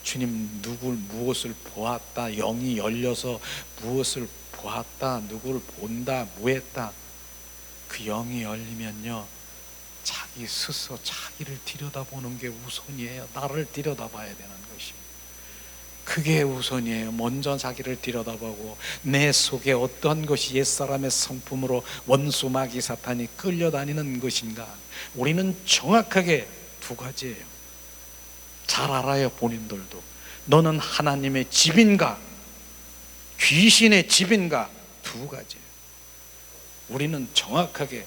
주님 무엇을 보았다, 영이 열려서 무엇을 보았다, 누구를 본다, 뭐했다, 그 영이 열리면요 자기 스스로 자기를 들여다보는 게 우선이에요. 나를 들여다봐야 되는 것이에요. 그게 우선이에요. 먼저 자기를 들여다보고 내 속에 어떤 것이 옛사람의 성품으로 원수 마귀 사탄이 끌려다니는 것인가. 우리는 정확하게 두 가지예요. 잘 알아요. 본인들도 너는 하나님의 집인가 귀신의 집인가, 두 가지예요. 우리는 정확하게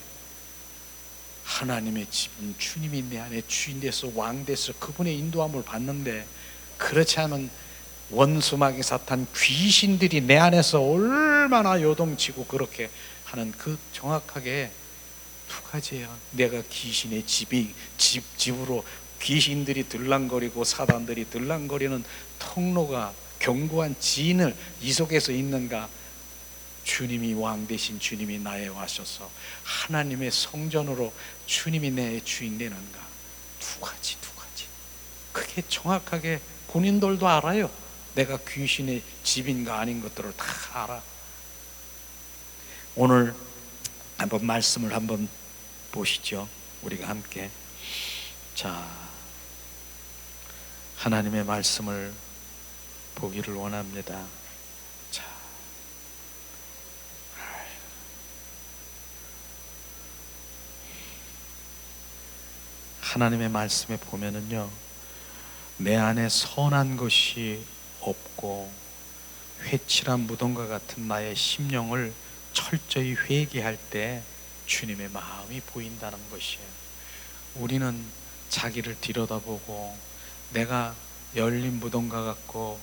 하나님의 집은 주님이 내 안에 주인 돼서 왕 돼서 그분의 인도함을 받는데, 그렇지 않으면 원수 마귀 사탄 귀신들이 내 안에서 얼마나 요동치고 그렇게 하는 그 정확하게 두 가지예요. 내가 귀신의 집으로 귀신들이 들랑거리고 사단들이 들랑거리는 통로가 견고한 지인을 이 속에서 있는가, 주님이 왕 되신 주님이 나에 와셔서 하나님의 성전으로 주님이 내 주인 되는가. 두 가지. 그게 정확하게 본인들도 알아요. 내가 귀신의 집인가 아닌 것들을 다 알아. 오늘 한번 말씀을 한번 보시죠. 우리가 함께. 자, 하나님의 말씀을 보기를 원합니다. 자, 하나님의 말씀에 보면은요, 내 안에 선한 것이 없고 회칠한 무덤과 같은 나의 심령을 철저히 회개할 때 주님의 마음이 보인다는 것이에요. 우리는 자기를 들여다보고 내가 열린 무덤과 같고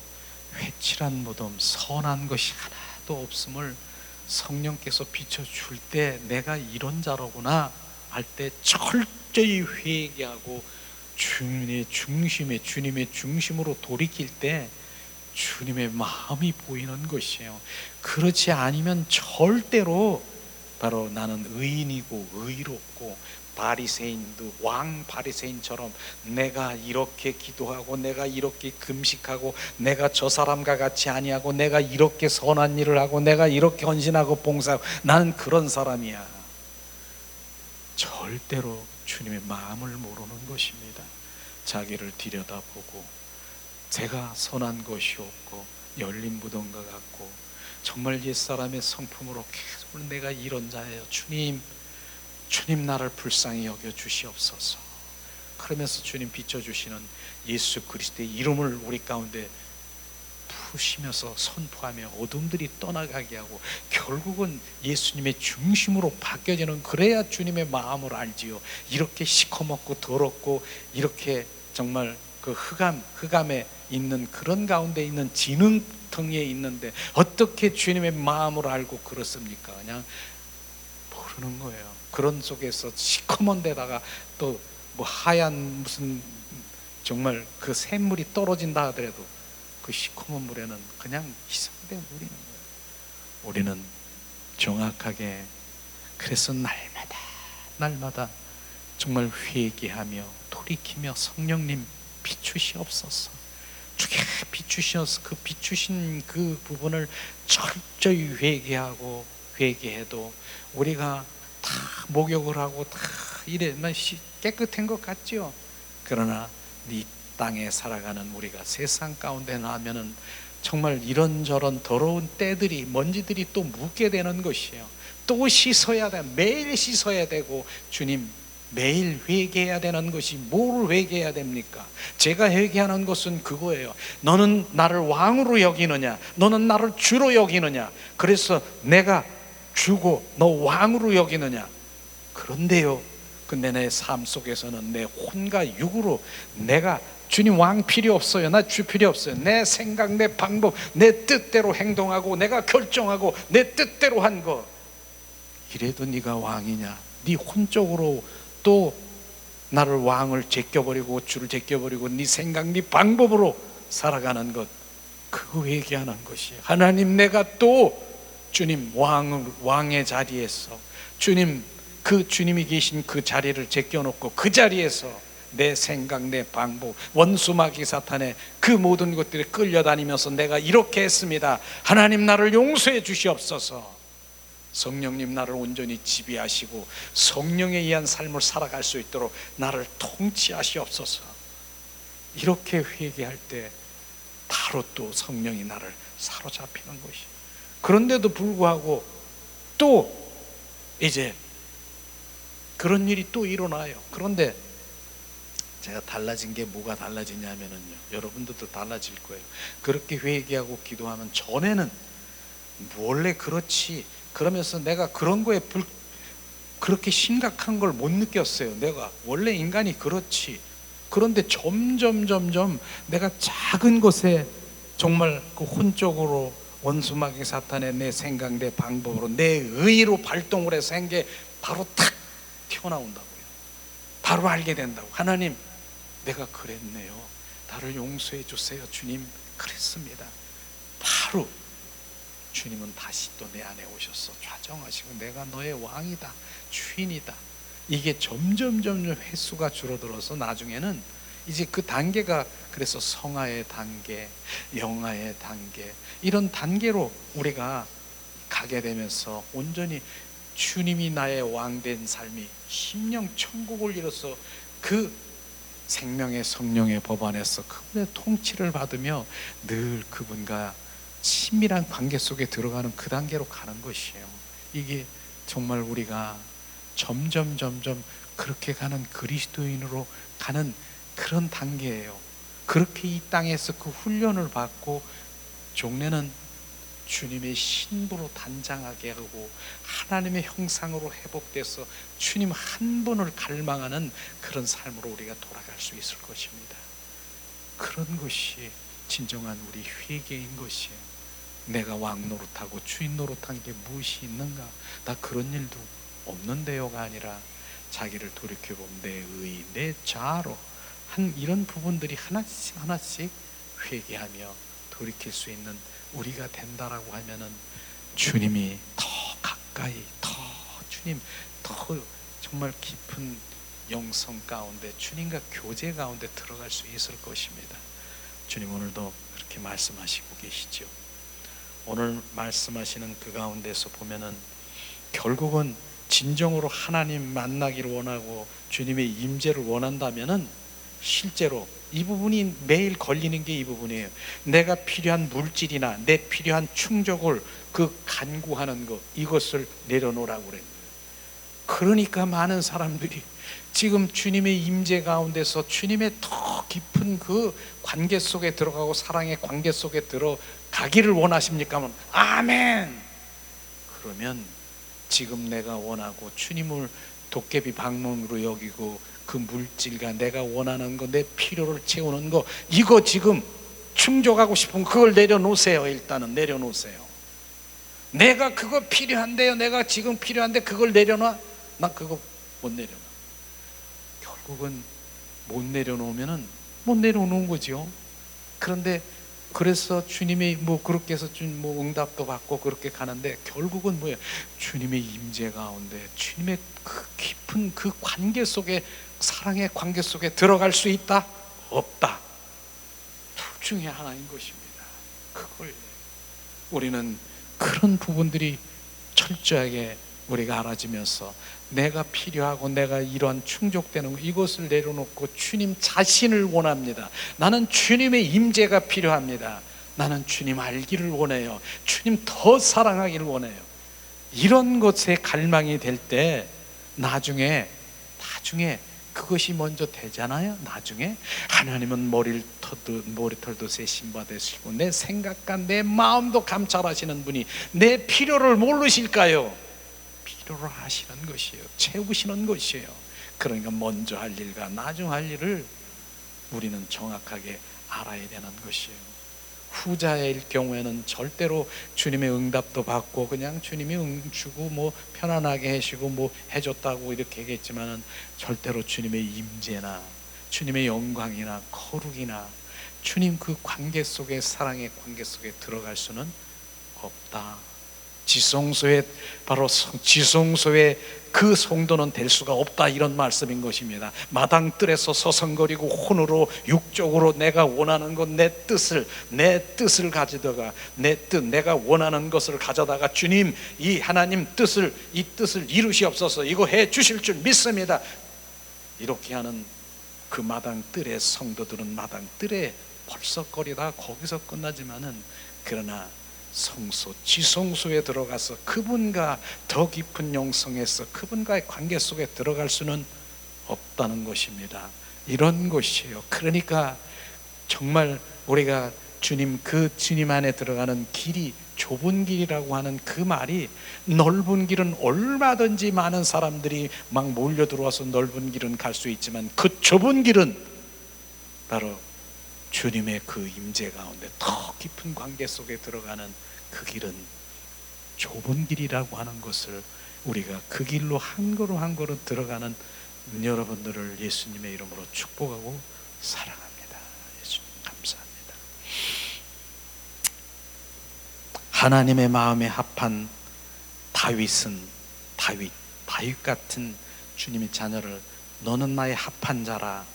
회칠한 무덤, 선한 것이 하나도 없음을 성령께서 비춰줄 때 내가 이런 자로구나 할 때 철저히 회개하고 주님의 중심으로 돌이킬 때 주님의 마음이 보이는 것이에요. 그렇지 않으면 절대로 바로 나는 의인이고 의롭고 바리새인도 왕 바리새인처럼 내가 이렇게 기도하고 내가 이렇게 금식하고 내가 저 사람과 같이 아니하고 내가 이렇게 선한 일을 하고 내가 이렇게 헌신하고 봉사하고 나는 그런 사람이야. 절대로 주님의 마음을 모르는 것입니다. 자기를 들여다보고 제가 선한 것이 없고 열린 무덤과 같고 정말 옛사람의 성품으로 계속 내가 이런 자예요. 주님 나를 불쌍히 여겨 주시옵소서. 그러면서 주님 비춰주시는 예수 그리스도의 이름을 우리 가운데 부으시면서 선포하며 어둠들이 떠나가게 하고 결국은 예수님의 중심으로 바뀌어지는, 그래야 주님의 마음을 알지요. 이렇게 시커멓고 더럽고 이렇게 정말 그 흑암에 있는 그런 가운데 있는 진흙덩이에 있는데 어떻게 주님의 마음을 알고 그렇습니까? 그냥 모르는 거예요. 그런 속에서 시커먼 데다가 또 뭐 하얀 무슨 정말 그 샘물이 떨어진다 하더라도 그 시커먼 물에는 그냥 희석되어 버리는 거예요. 우리는 정확하게 그래서 날마다 정말 회개하며 돌이키며 성령님 비추시옵소서. 주께 비추셔서 그 비추신 그 부분을 철저히 회개하고 회개해도 우리가 다 목욕을 하고 다 이래만 깨끗한 것 같죠. 그러나 이 땅에 살아가는 우리가 세상 가운데 나면은 정말 이런저런 더러운 때들이 먼지들이 또 묻게 되는 것이에요. 또 씻어야 돼. 매일 씻어야 되고 주님 매일 회개해야 되는 것이 뭘 회개해야 됩니까? 제가 회개하는 것은 그거예요. 너는 나를 왕으로 여기느냐? 너는 나를 주로 여기느냐? 그래서 내가 주고 너 왕으로 여기느냐? 그런데요, 근데 내 삶 속에서는 내 혼과 육으로 내가 주님 왕 필요 없어요. 나 주 필요 없어요. 내 생각, 내 방법, 내 뜻대로 행동하고 내가 결정하고 내 뜻대로 한 거, 이래도 네가 왕이냐? 네 혼적으로 또 나를 왕을 제껴버리고 주를 제껴버리고 네 생각, 네 방법으로 살아가는 것, 그거 얘기하는 것이 하나님 내가 또 주님 왕의 자리에서 주님 그 주님이 계신 그 자리를 제껴놓고 그 자리에서 내 생각, 내 방법, 원수마귀 사탄의 그 모든 것들이 끌려다니면서 내가 이렇게 했습니다. 하나님 나를 용서해 주시옵소서. 성령님 나를 온전히 지배하시고 성령에 의한 삶을 살아갈 수 있도록 나를 통치하시옵소서. 이렇게 회개할 때 바로 또 성령이 나를 사로잡히는 것이. 그런데도 불구하고 또 이제 그런 일이 또 일어나요. 그런데 제가 달라진 게 뭐가 달라지냐면요, 여러분들도 달라질 거예요. 그렇게 회개하고 기도하면 전에는 원래 그렇지 그러면서 내가 그런 거에 그렇게 심각한 걸 못 느꼈어요. 내가 원래 인간이 그렇지. 그런데 점점 내가 작은 것에 정말 그 혼적으로 원수마귀 사탄의 내 생각, 내 방법으로 내 의로 발동을 해서 한 게 바로 탁 튀어나온다고요. 바로 알게 된다고. 하나님 내가 그랬네요. 나를 용서해 주세요. 주님 그랬습니다. 바로 주님은 다시 또 내 안에 오셔서 좌정하시고 내가 너의 왕이다, 주인이다. 이게 점점 횟수가 줄어들어서 나중에는 이제 그 단계가, 그래서 성화의 단계, 영화의 단계, 이런 단계로 우리가 가게 되면서 온전히 주님이 나의 왕된 삶이 심령 천국을 이뤄서 그 생명의 성령의 법 안에서 그분의 통치를 받으며 늘 그분과 친밀한 관계 속에 들어가는 그 단계로 가는 것이에요. 이게 정말 우리가 점점 그렇게 가는 그리스도인으로 가는 그런 단계예요. 그렇게 이 땅에서 그 훈련을 받고 종래는 주님의 신부로 단장하게 하고 하나님의 형상으로 회복돼서 주님 한 분을 갈망하는 그런 삶으로 우리가 돌아갈 수 있을 것입니다. 그런 것이 진정한 우리 회개인 것이에요. 내가 왕 노릇하고 주인 노릇한 게 무엇이 있는가? 나 그런 일도 없는데요가 아니라 자기를 돌이켜보면 내 의, 내 자아로 한 이런 부분들이 하나씩 회개하며 돌이킬 수 있는 우리가 된다라고 하면은 주님이 더 가까이, 주님 더 정말 깊은 영성 가운데 주님과 교제 가운데 들어갈 수 있을 것입니다. 주님 오늘도 그렇게 말씀하시고 계시죠. 오늘 말씀하시는 그 가운데서 보면은 결국은 진정으로 하나님 만나기를 원하고 주님의 임재를 원한다면은 실제로 이 부분이 매일 걸리는 게 이 부분이에요. 내가 필요한 물질이나 내 필요한 충족을 그 간구하는 것, 이것을 내려놓으라고 그래요. 그러니까 많은 사람들이 지금 주님의 임재 가운데서 주님의 더 깊은 그 관계 속에 들어가고 사랑의 관계 속에 들어가기를 원하십니까? 아멘. 그러면 지금 내가 원하고 주님을 도깨비 방문으로 여기고 그 물질과 내가 원하는 거, 내 필요를 채우는 거, 이거 지금 충족하고 싶으면 그걸 내려놓으세요. 일단은 내려놓으세요. 내가 그거 필요한데요, 내가 지금 필요한데 그걸 내려놔? 난 그거 못 내려놔. 결국은 못 내려놓으면은 못 내려놓은 거죠. 그런데 그래서 주님이 뭐 그렇게 해서 주님 뭐 응답도 받고 그렇게 가는데 결국은 뭐예요? 주님의 임재 가운데 주님의 그 깊은 그 관계 속에, 사랑의 관계 속에 들어갈 수 있다? 없다. 둘 중에 하나인 것입니다. 그걸 우리는 그런 부분들이 철저하게 우리가 알아지면서 내가 필요하고 내가 이러한 충족되는 것, 이것을 내려놓고 주님 자신을 원합니다. 나는 주님의 임재가 필요합니다. 나는 주님 알기를 원해요. 주님 더 사랑하기를 원해요. 이런 것에 갈망이 될 때 나중에 그것이 먼저 되잖아요. 나중에 하나님은 머리털도 세심 받으시고 내 생각과 내 마음도 감찰하시는 분이 내 필요를 모르실까요? 필요를 하시는 것이에요. 채우시는 것이에요. 그러니까 먼저 할 일과 나중 할 일을 우리는 정확하게 알아야 되는 것이에요. 후자일 경우에는 절대로 주님의 응답도 받고 그냥 주님이 주고 뭐 편안하게 해주고 뭐 해줬다고 이렇게 얘기했지만은 절대로 주님의 임재나 주님의 영광이나 거룩이나 주님 그 관계 속에, 사랑의 관계 속에 들어갈 수는 없다. 지성소에, 바로 지성소에 그 성도는 될 수가 없다, 이런 말씀인 것입니다. 마당뜰에서 서성거리고 혼으로 육적으로 내가 원하는 것, 내 뜻을 가져다가 내가 원하는 것을 가져다가 주님 이 하나님 이 뜻을 이루시옵소서, 이거 해 주실 줄 믿습니다, 이렇게 하는 그 마당뜰의 성도들은 마당뜰에 벌썩거리다 거기서 끝나지만은, 그러나 성소, 지성소에 들어가서 그분과 더 깊은 영성에서 그분과의 관계 속에 들어갈 수는 없다는 것입니다. 이런 것이에요. 그러니까 정말 우리가 주님 안에 들어가는 길이 좁은 길이라고 하는 그 말이, 넓은 길은 얼마든지 많은 사람들이 막 몰려 들어와서 넓은 길은 갈 수 있지만 그 좁은 길은 바로 주님의 그 임재 가운데 더 깊은 관계 속에 들어가는 그 길은 좁은 길이라고 하는 것을, 우리가 그 길로 한 걸음 한 걸음 들어가는 여러분들을 예수님의 이름으로 축복하고 사랑합니다. 예수님 감사합니다. 하나님의 마음에 합한 다윗 같은 주님의 자녀를 너는 나의 합한 자라,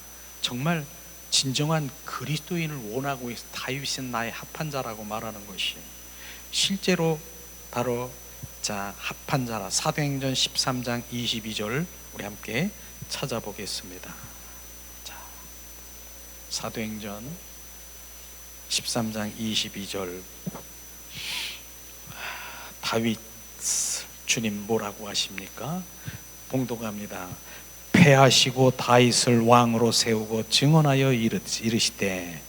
정말 진정한 그리스도인을 원하고 있어. 다윗은 나의 합한 자라고 말하는 것이 실제로 바로 합한 자라. 사도행전 13장 22절 우리 함께 찾아보겠습니다. 사도행전 13장 22절. 다윗 주님 뭐라고 하십니까? 봉독합니다. 패하시고 다윗을 왕으로 세우고 증언하여 이르시되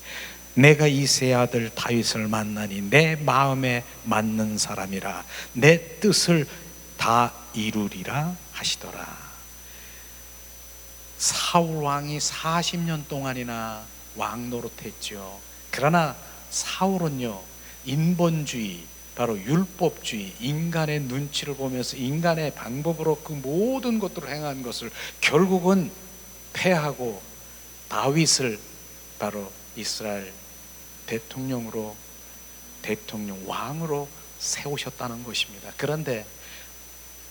내가 이새의 아들 다윗을 만나니 내 마음에 맞는 사람이라 내 뜻을 다 이루리라 하시더라. 사울 왕이 40년 동안이나 왕 노릇했죠. 그러나 사울은요, 인본주의, 바로 율법주의, 인간의 눈치를 보면서 인간의 방법으로 그 모든 것들을 행한 것을 결국은 패하고 다윗을 바로 이스라엘 왕으로 세우셨다는 것입니다. 그런데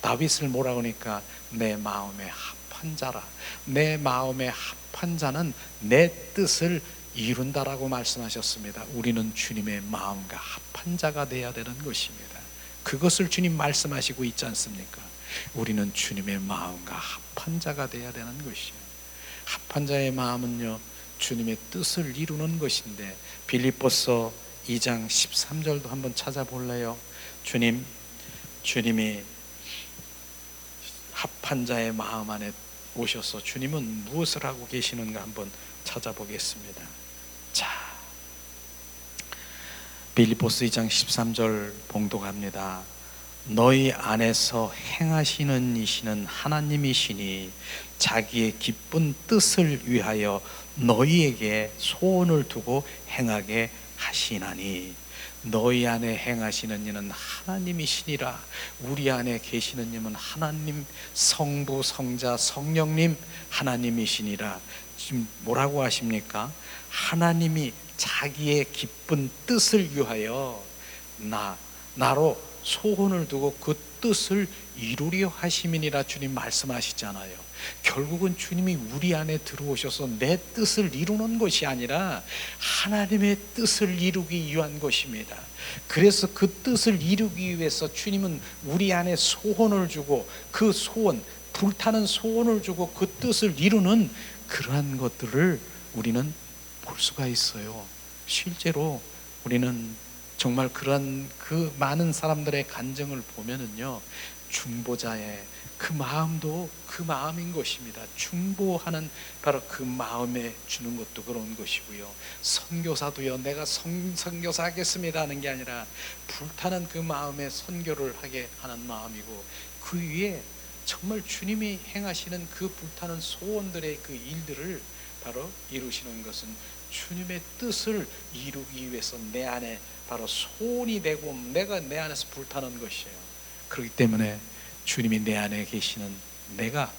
다윗을 뭐라고 하니까 내 마음에 합한 자라, 내 마음에 합한 자는 내 뜻을 이룬다라고 말씀하셨습니다. 우리는 주님의 마음과 합한 자가 되어야 되는 것입니다. 그것을 주님 말씀하시고 있지 않습니까? 우리는 주님의 마음과 합한 자가 되어야 되는 것이에요. 합한 자의 마음은요, 주님의 뜻을 이루는 것인데, 빌립보서 2장 13절도 한번 찾아볼래요? 주님이 합한 자의 마음 안에 오셔서 주님은 무엇을 하고 계시는가 한번 찾아보겠습니다. 자, 빌립보서 2장 13절 봉독합니다. 너희 안에서 행하시는 이시는 하나님이시니 자기의 기쁜 뜻을 위하여 너희에게 소원을 두고 행하게 하시나니. 너희 안에 행하시는 이는 하나님이시니라. 우리 안에 계시는 이는 하나님, 성부, 성자, 성령님 하나님이시니라. 지금 뭐라고 하십니까? 하나님이 자기의 기쁜 뜻을 위하여 나로 소원을 두고 그 뜻을 이루려 하심이니라 주님 말씀하시잖아요. 결국은 주님이 우리 안에 들어오셔서 내 뜻을 이루는 것이 아니라 하나님의 뜻을 이루기 위한 것입니다. 그래서 그 뜻을 이루기 위해서 주님은 우리 안에 소원을 주고, 그 소원, 불타는 소원을 주고 그 뜻을 이루는 그러한 것들을 우리는 볼 수가 있어요. 실제로 우리는 정말 그런 그 많은 사람들의 간증을 보면은요, 중보자의 그 마음도 그 마음인 것입니다. 중보하는 바로 그 마음에 주는 것도 그런 것이고요. 선교사도요, 내가 선교사 하겠습니다 하는 게 아니라 불타는 그 마음에 선교를 하게 하는 마음이고, 그 위에 정말 주님이 행하시는 그 불타는 소원들의 그 일들을 바로 이루시는 것은 주님의 뜻을 이루기 위해서 내 안에 바로 소원이 되고 내가 내 안에서 불타는 것이에요. 그렇기 때문에 주님이 내 안에 계시는 내가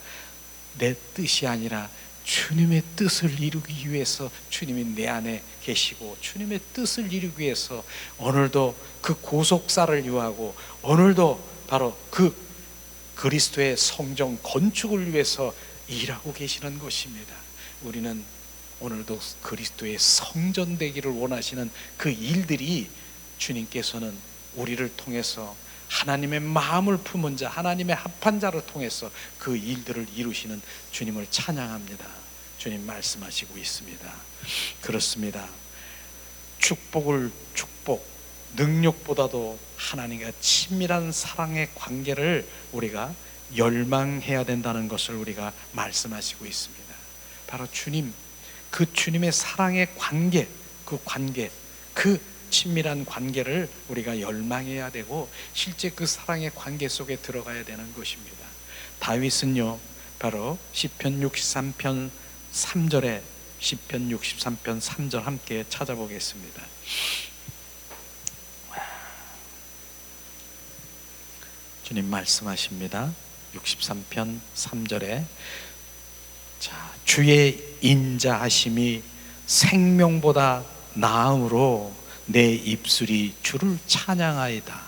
내 뜻이 아니라 주님의 뜻을 이루기 위해서 주님이 내 안에 계시고, 주님의 뜻을 이루기 위해서 오늘도 그 고속사를 유하고 오늘도 바로 그 그리스도의 성전 건축을 위해서 일하고 계시는 것입니다. 우리는 오늘도 그리스도의 성전 되기를 원하시는 그 일들이 주님께서는 우리를 통해서 하나님의 마음을 품은 자, 하나님의 합한 자를 통해서 그 일들을 이루시는 주님을 찬양합니다. 주님 말씀하시고 있습니다. 그렇습니다. 축복, 능력보다도 하나님과 친밀한 사랑의 관계를 우리가 열망해야 된다는 것을 우리가 말씀하시고 있습니다. 바로 주님, 그 주님의 사랑의 관계, 그 친밀한 관계를 우리가 열망해야 되고, 실제 그 사랑의 관계 속에 들어가야 되는 것입니다. 다윗은요, 바로 시편 63편 3절에 시편 63편 3절 함께 찾아보겠습니다. 주님 말씀하십니다. 63편 3절에 자, 주의 인자하심이 생명보다 나음으로 내 입술이 주를 찬양하이다.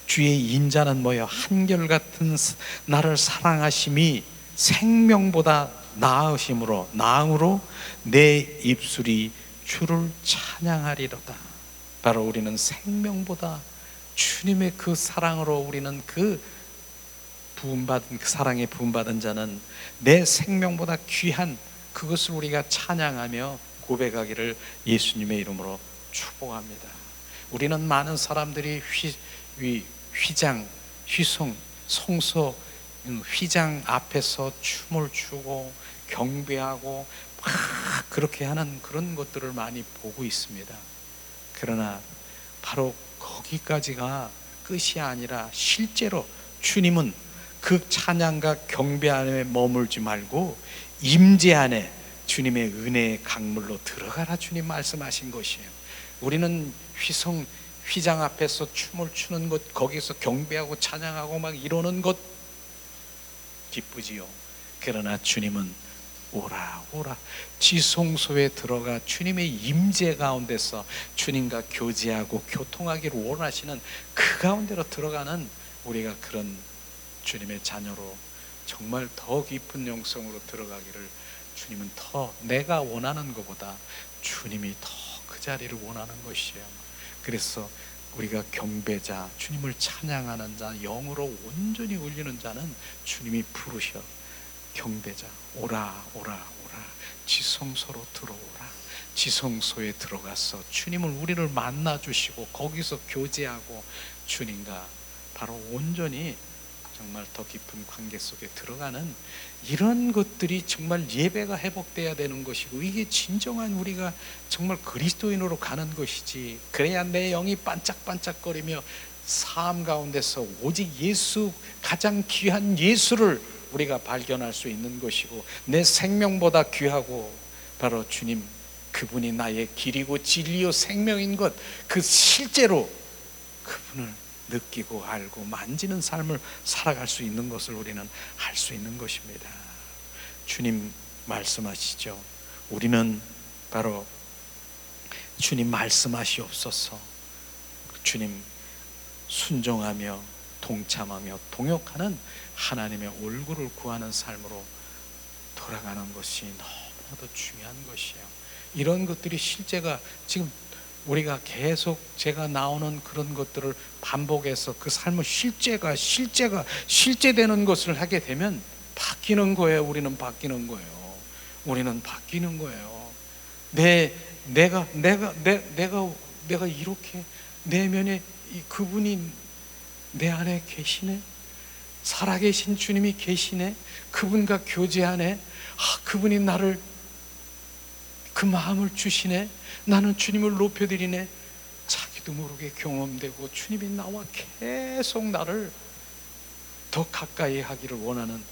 주의 인자는 뭐예요? 한결같은 나를 사랑하심이 생명보다 나음으로 내 입술이 주를 찬양하리로다. 바로 우리는 생명보다 주님의 그 사랑으로, 우리는 그 부음받은 그 사랑에 부음받은 자는 내 생명보다 귀한 그것을 우리가 찬양하며 고백하기를 예수님의 이름으로 축복합니다. 우리는 많은 사람들이 성소 휘장 앞에서 춤을 추고 경배하고 막 그렇게 하는 그런 것들을 많이 보고 있습니다. 그러나 바로 거기까지가 끝이 아니라 실제로 주님은 그 찬양과 경배 안에 머물지 말고 임재 안에 주님의 은혜의 강물로 들어가라 주님 말씀하신 것이에요. 우리는 휘장 앞에서 춤을 추는 것, 거기서 경배하고 찬양하고 막 이러는 것 기쁘지요. 그러나 주님은 오라 지성소에 들어가 주님의 임재 가운데서 주님과 교제하고 교통하기를 원하시는 그 가운데로 들어가는 우리가 그런 주님의 자녀로 정말 더 깊은 영성으로 들어가기를 주님은 더 내가 원하는 것보다 주님이 더 그 자리를 원하는 것이에요. 그래서 우리가 경배자, 주님을 찬양하는 자, 영으로 온전히 울리는 자는 주님이 부르셔. 경배자, 오라 지성소로 들어오라. 지성소에 들어가서 주님을 우리를 만나 주시고 거기서 교제하고 주님과 바로 온전히 정말 더 깊은 관계 속에 들어가는 이런 것들이 정말 예배가 회복돼야 되는 것이고, 이게 진정한 우리가 정말 그리스도인으로 가는 것이지. 그래야 내 영이 반짝반짝거리며 삶 가운데서 오직 예수, 가장 귀한 예수를 우리가 발견할 수 있는 것이고, 내 생명보다 귀하고 바로 주님, 그분이 나의 길이고 진리요 생명인 것, 그 실제로 그분을 느끼고 알고 만지는 삶을 살아갈 수 있는 것을 우리는 할 수 있는 것입니다. 주님 말씀하시죠. 우리는 바로 주님 말씀하시옵소서, 주님 순종하며 동참하며 동역하는 하나님의 얼굴을 구하는 삶으로 돌아가는 것이 너무나도 중요한 것이에요. 이런 것들이 실제가 지금 우리가 계속 제가 나오는 그런 것들을 반복해서 그 삶을 실제되는 것을 하게 되면 바뀌는 거예요. 우리는 바뀌는 거예요. 우리는 바뀌는 거예요. 내가 이렇게 내면에 그분이 내 안에 계시네. 살아계신 주님이 계시네. 그분과 교제 안에 그분이 나를 그 마음을 주시네. 나는 주님을 높여드리네. 자기도 모르게 경험되고 주님이 나와 계속 나를 더 가까이 하기를 원하는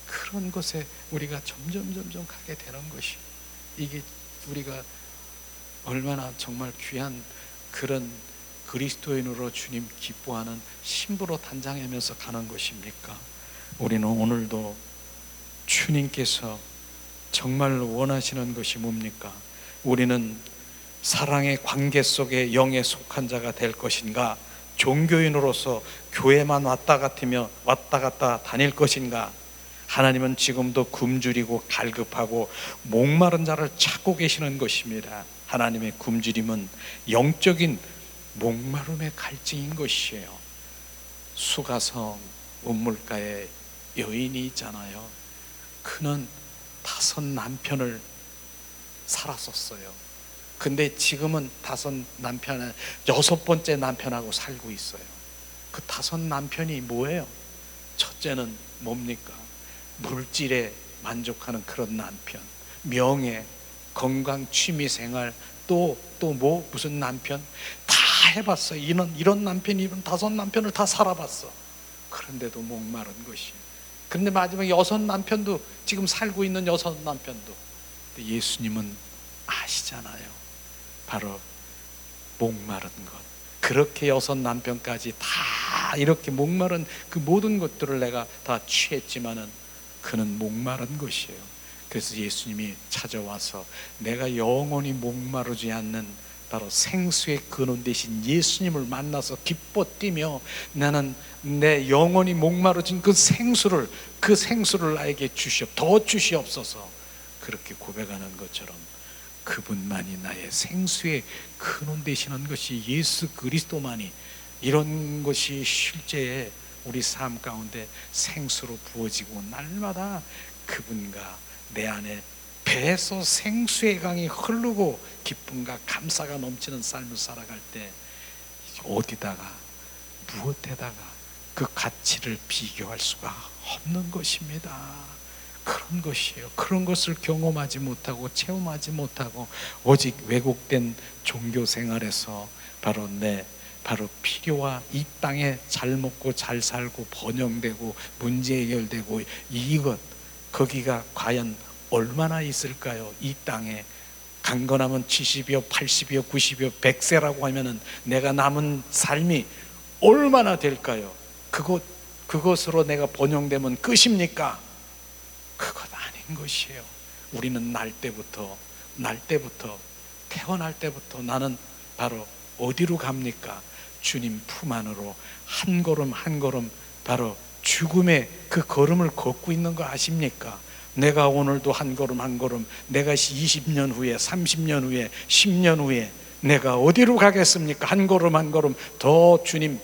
그런 것에 우리가 점점 가게 되는 것이, 이게 우리가 얼마나 정말 귀한 그런 그리스도인으로 주님 기뻐하는 신부로 단장하면서 가는 것입니까? 우리는 오늘도 주님께서 정말 원하시는 것이 뭡니까? 우리는 사랑의 관계 속에 영에 속한 자가 될 것인가? 종교인으로서 교회만 왔다 갔다 다닐 것인가? 하나님은 지금도 굶주리고 갈급하고 목마른 자를 찾고 계시는 것입니다. 하나님의 굶주림은 영적인 목마름의 갈증인 것이에요. 수가성 우물가에 여인이 있잖아요. 그는 5 남편을 살았었어요. 근데 지금은 5 남편에 6번째 남편하고 살고 있어요. 그 5 남편이 뭐예요? 첫째는 뭡니까? 물질에 만족하는 그런 남편, 명예, 건강, 취미생활, 또 뭐 무슨 남편 다 해봤어. 이런 남편, 이런 5 남편을 다 살아봤어. 그런데도 목마른 것이. 그런데 마지막 6 남편도, 지금 살고 있는 6 남편도, 예수님은 아시잖아요. 바로 목마른 것. 그렇게 6 남편까지 다 이렇게 목마른 그 모든 것들을 내가 다 취했지만은 그는 목마른 것이에요. 그래서 예수님이 찾아와서 내가 영원히 목마르지 않는 바로 생수의 근원 되신 예수님을 만나서 기뻐 뛰며, 나는 내 영원히 목마르진 그 생수를 나에게 더 주시옵소서, 그렇게 고백하는 것처럼 그분만이 나의 생수의 근원 되시는 것이 예수 그리스도만이, 이런 것이 실제 우리 삶 가운데 생수로 부어지고 날마다 그분과 내 안에 배에서 생수의 강이 흐르고 기쁨과 감사가 넘치는 삶을 살아갈 때 어디다가 무엇에다가 그 가치를 비교할 수가 없는 것입니다. 그런 것이에요. 그런 것을 경험하지 못하고 체험하지 못하고 오직 왜곡된 종교 생활에서 바로 필요와 이 땅에 잘 먹고 잘 살고 번영되고 문제 해결되고 이것 거기가 과연 얼마나 있을까요? 이 땅에 강건하면 70이요 80이요 90이요 100세라고 하면은 내가 남은 삶이 얼마나 될까요? 그것으로 내가 번영되면 끝입니까? 그것 아닌 것이에요. 우리는 날 때부터 태어날 때부터 나는 바로 어디로 갑니까? 주님 품 안으로 한 걸음 한 걸음 바로 죽음의 그 걸음을 걷고 있는 거 아십니까? 내가 오늘도 한 걸음 한 걸음 내가 20년 후에 30년 후에 10년 후에 내가 어디로 가겠습니까? 한 걸음 한 걸음 더 주님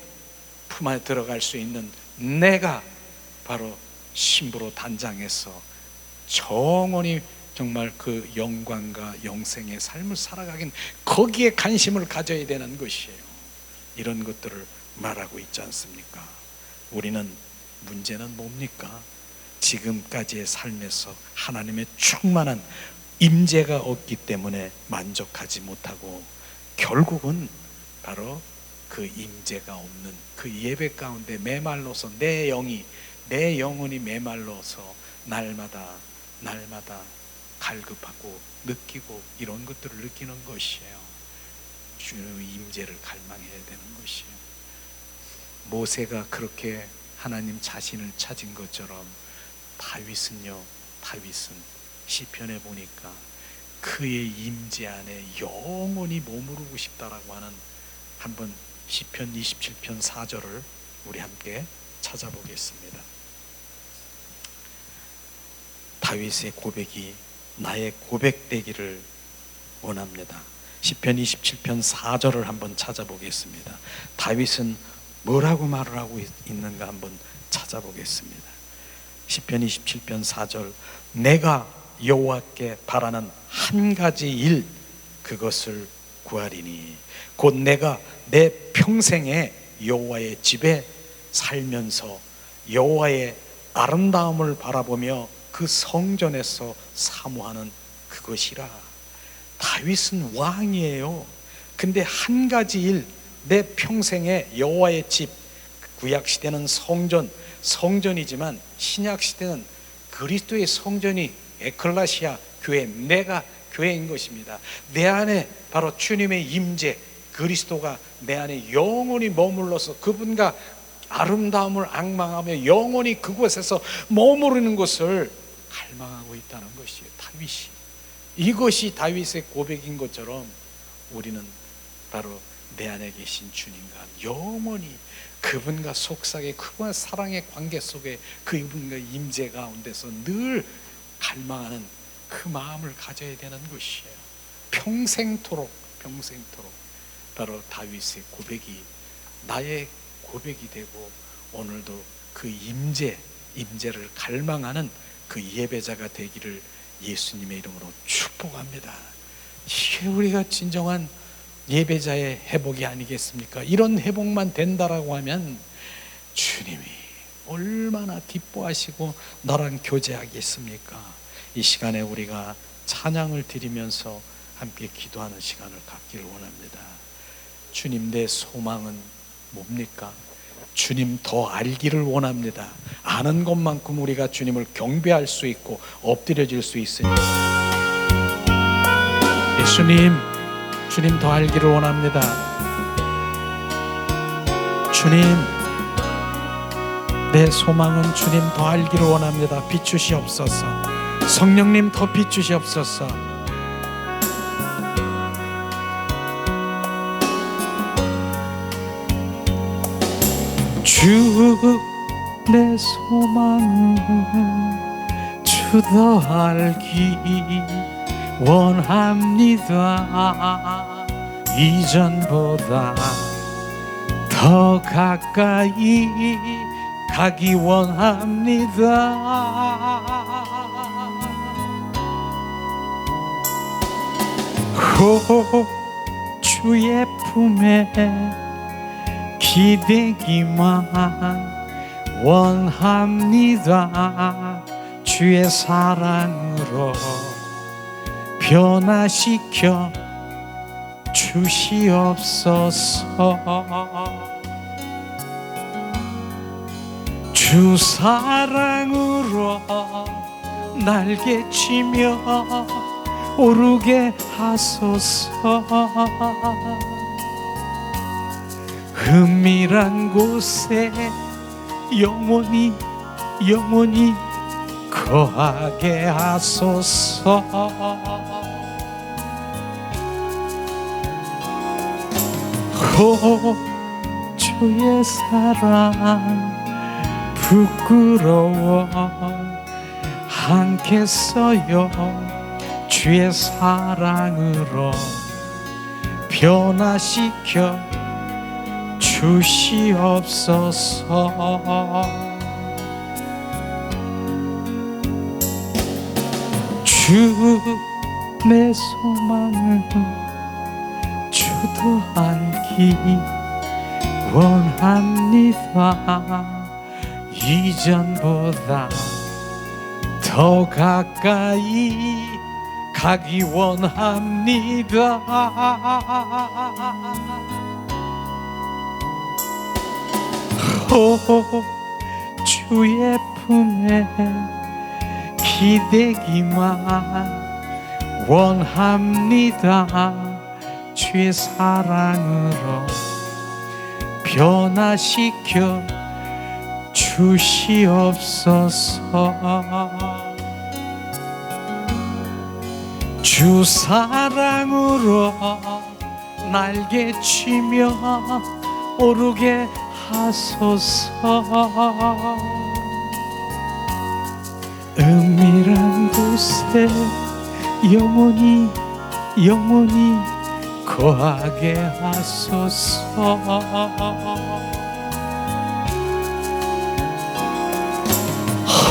품 안에 들어갈 수 있는 내가 바로 신부로 단장해서 영원히 정말 그 영광과 영생의 삶을 살아가긴 거기에 관심을 가져야 되는 것이에요. 이런 것들을 말하고 있지 않습니까? 우리는 문제는 뭡니까? 지금까지의 삶에서 하나님의 충만한 임재가 없기 때문에 만족하지 못하고 결국은 바로 그 임재가 없는 그 예배 가운데 메말라서 내 영혼이 메말라서 날마다 갈급하고 느끼고 이런 것들을 느끼는 것이에요. 주님의 임재를 갈망해야 되는 것이에요. 모세가 그렇게 하나님 자신을 찾은 것처럼 다윗은 시편에 보니까 그의 임재 안에 영원히 머무르고 싶다라고 하는 한번 시편 27편 4절을 우리 함께 찾아보겠습니다. 다윗의 고백이 나의 고백되기를 원합니다. 시편 27편 4절을 한번 찾아보겠습니다. 다윗은 뭐라고 말을 하고 있는가 한번 찾아보겠습니다. 시편 27편 4절 내가 여호와께 바라는 한 가지 일 그것을 구하리니 곧 내가 내 평생에 여호와의 집에 살면서 여호와의 아름다움을 바라보며 그 성전에서 사모하는 그것이라. 다윗은 왕이에요. 근데 한 가지 일, 내 평생에 여호와의 집, 구약 시대는 성전이지만 신약 시대는 그리스도의 성전이 에클레시아 교회, 내가 교회인 것입니다. 내 안에 바로 주님의 임재, 그리스도가 내 안에 영원히 머물러서 그분과 아름다움을 앙망하며 영원히 그곳에서 머무르는 것을 갈망하고 있다는 것이에요. 다윗이. 이것이 다윗의 고백인 것처럼 우리는 바로 내 안에 계신 주님과 영원히 그분과 속삭에 그분과 사랑의 관계 속에 그분과 임재 가운데서 늘 갈망하는 그 마음을 가져야 되는 것이에요. 평생토록 바로 다윗의 고백이 나의 고백이 되고 오늘도 그 임재를 갈망하는 그 예배자가 되기를 예수님의 이름으로 축복합니다. 이게 우리가 진정한 예배자의 회복이 아니겠습니까? 이런 회복만 된다라고 하면 주님이 얼마나 기뻐하시고 너랑 교제하겠습니까? 이 시간에 우리가 찬양을 드리면서 함께 기도하는 시간을 갖기를 원합니다. 주님, 내 소망은 뭡니까? 주님 더 알기를 원합니다. 아는 것만큼 우리가 주님을 경배할 수 있고 엎드려질 수 있으니 예수님, 주님 더 알기를 원합니다. 주님, 내 소망은 주님 더 알기를 원합니다. 비추시옵소서. 성령님 더 비추시옵소서. 주, 내 소망은 주 더 알기 원합니다. 이전보다 더 가까이 가기 원합니다. 오 주의 품에 기대기만 원합니다. 주의 사랑으로 변화시켜 주시옵소서. 주 사랑으로 날개치며 오르게 하소서. 은밀한 곳에 영원히 거하게 하소서. 오 주의 사랑 부끄러워 않겠어요. 주의 사랑으로 변화시켜 주시옵소서. 주 내 소망을 주도 알기 원합니다. 이전보다 더 가까이 가기 원합니다. 오 주의 품에 기대기만 원합니다. 주의 사랑으로 변화시켜 주시옵소서. 주 사랑으로 날개치며 오르게 하소서. 은밀한 곳에 영원히 거하게 하소서.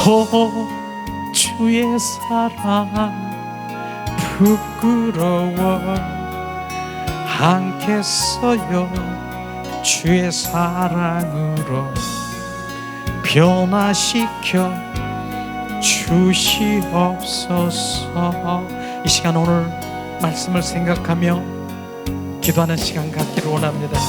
오 주의 사랑 부끄러워 않겠어요. 주의 사랑으로 변화시켜 주시옵소서. 이 시간 오늘 말씀을 생각하며 기도하는 시간 갖기를 원합니다.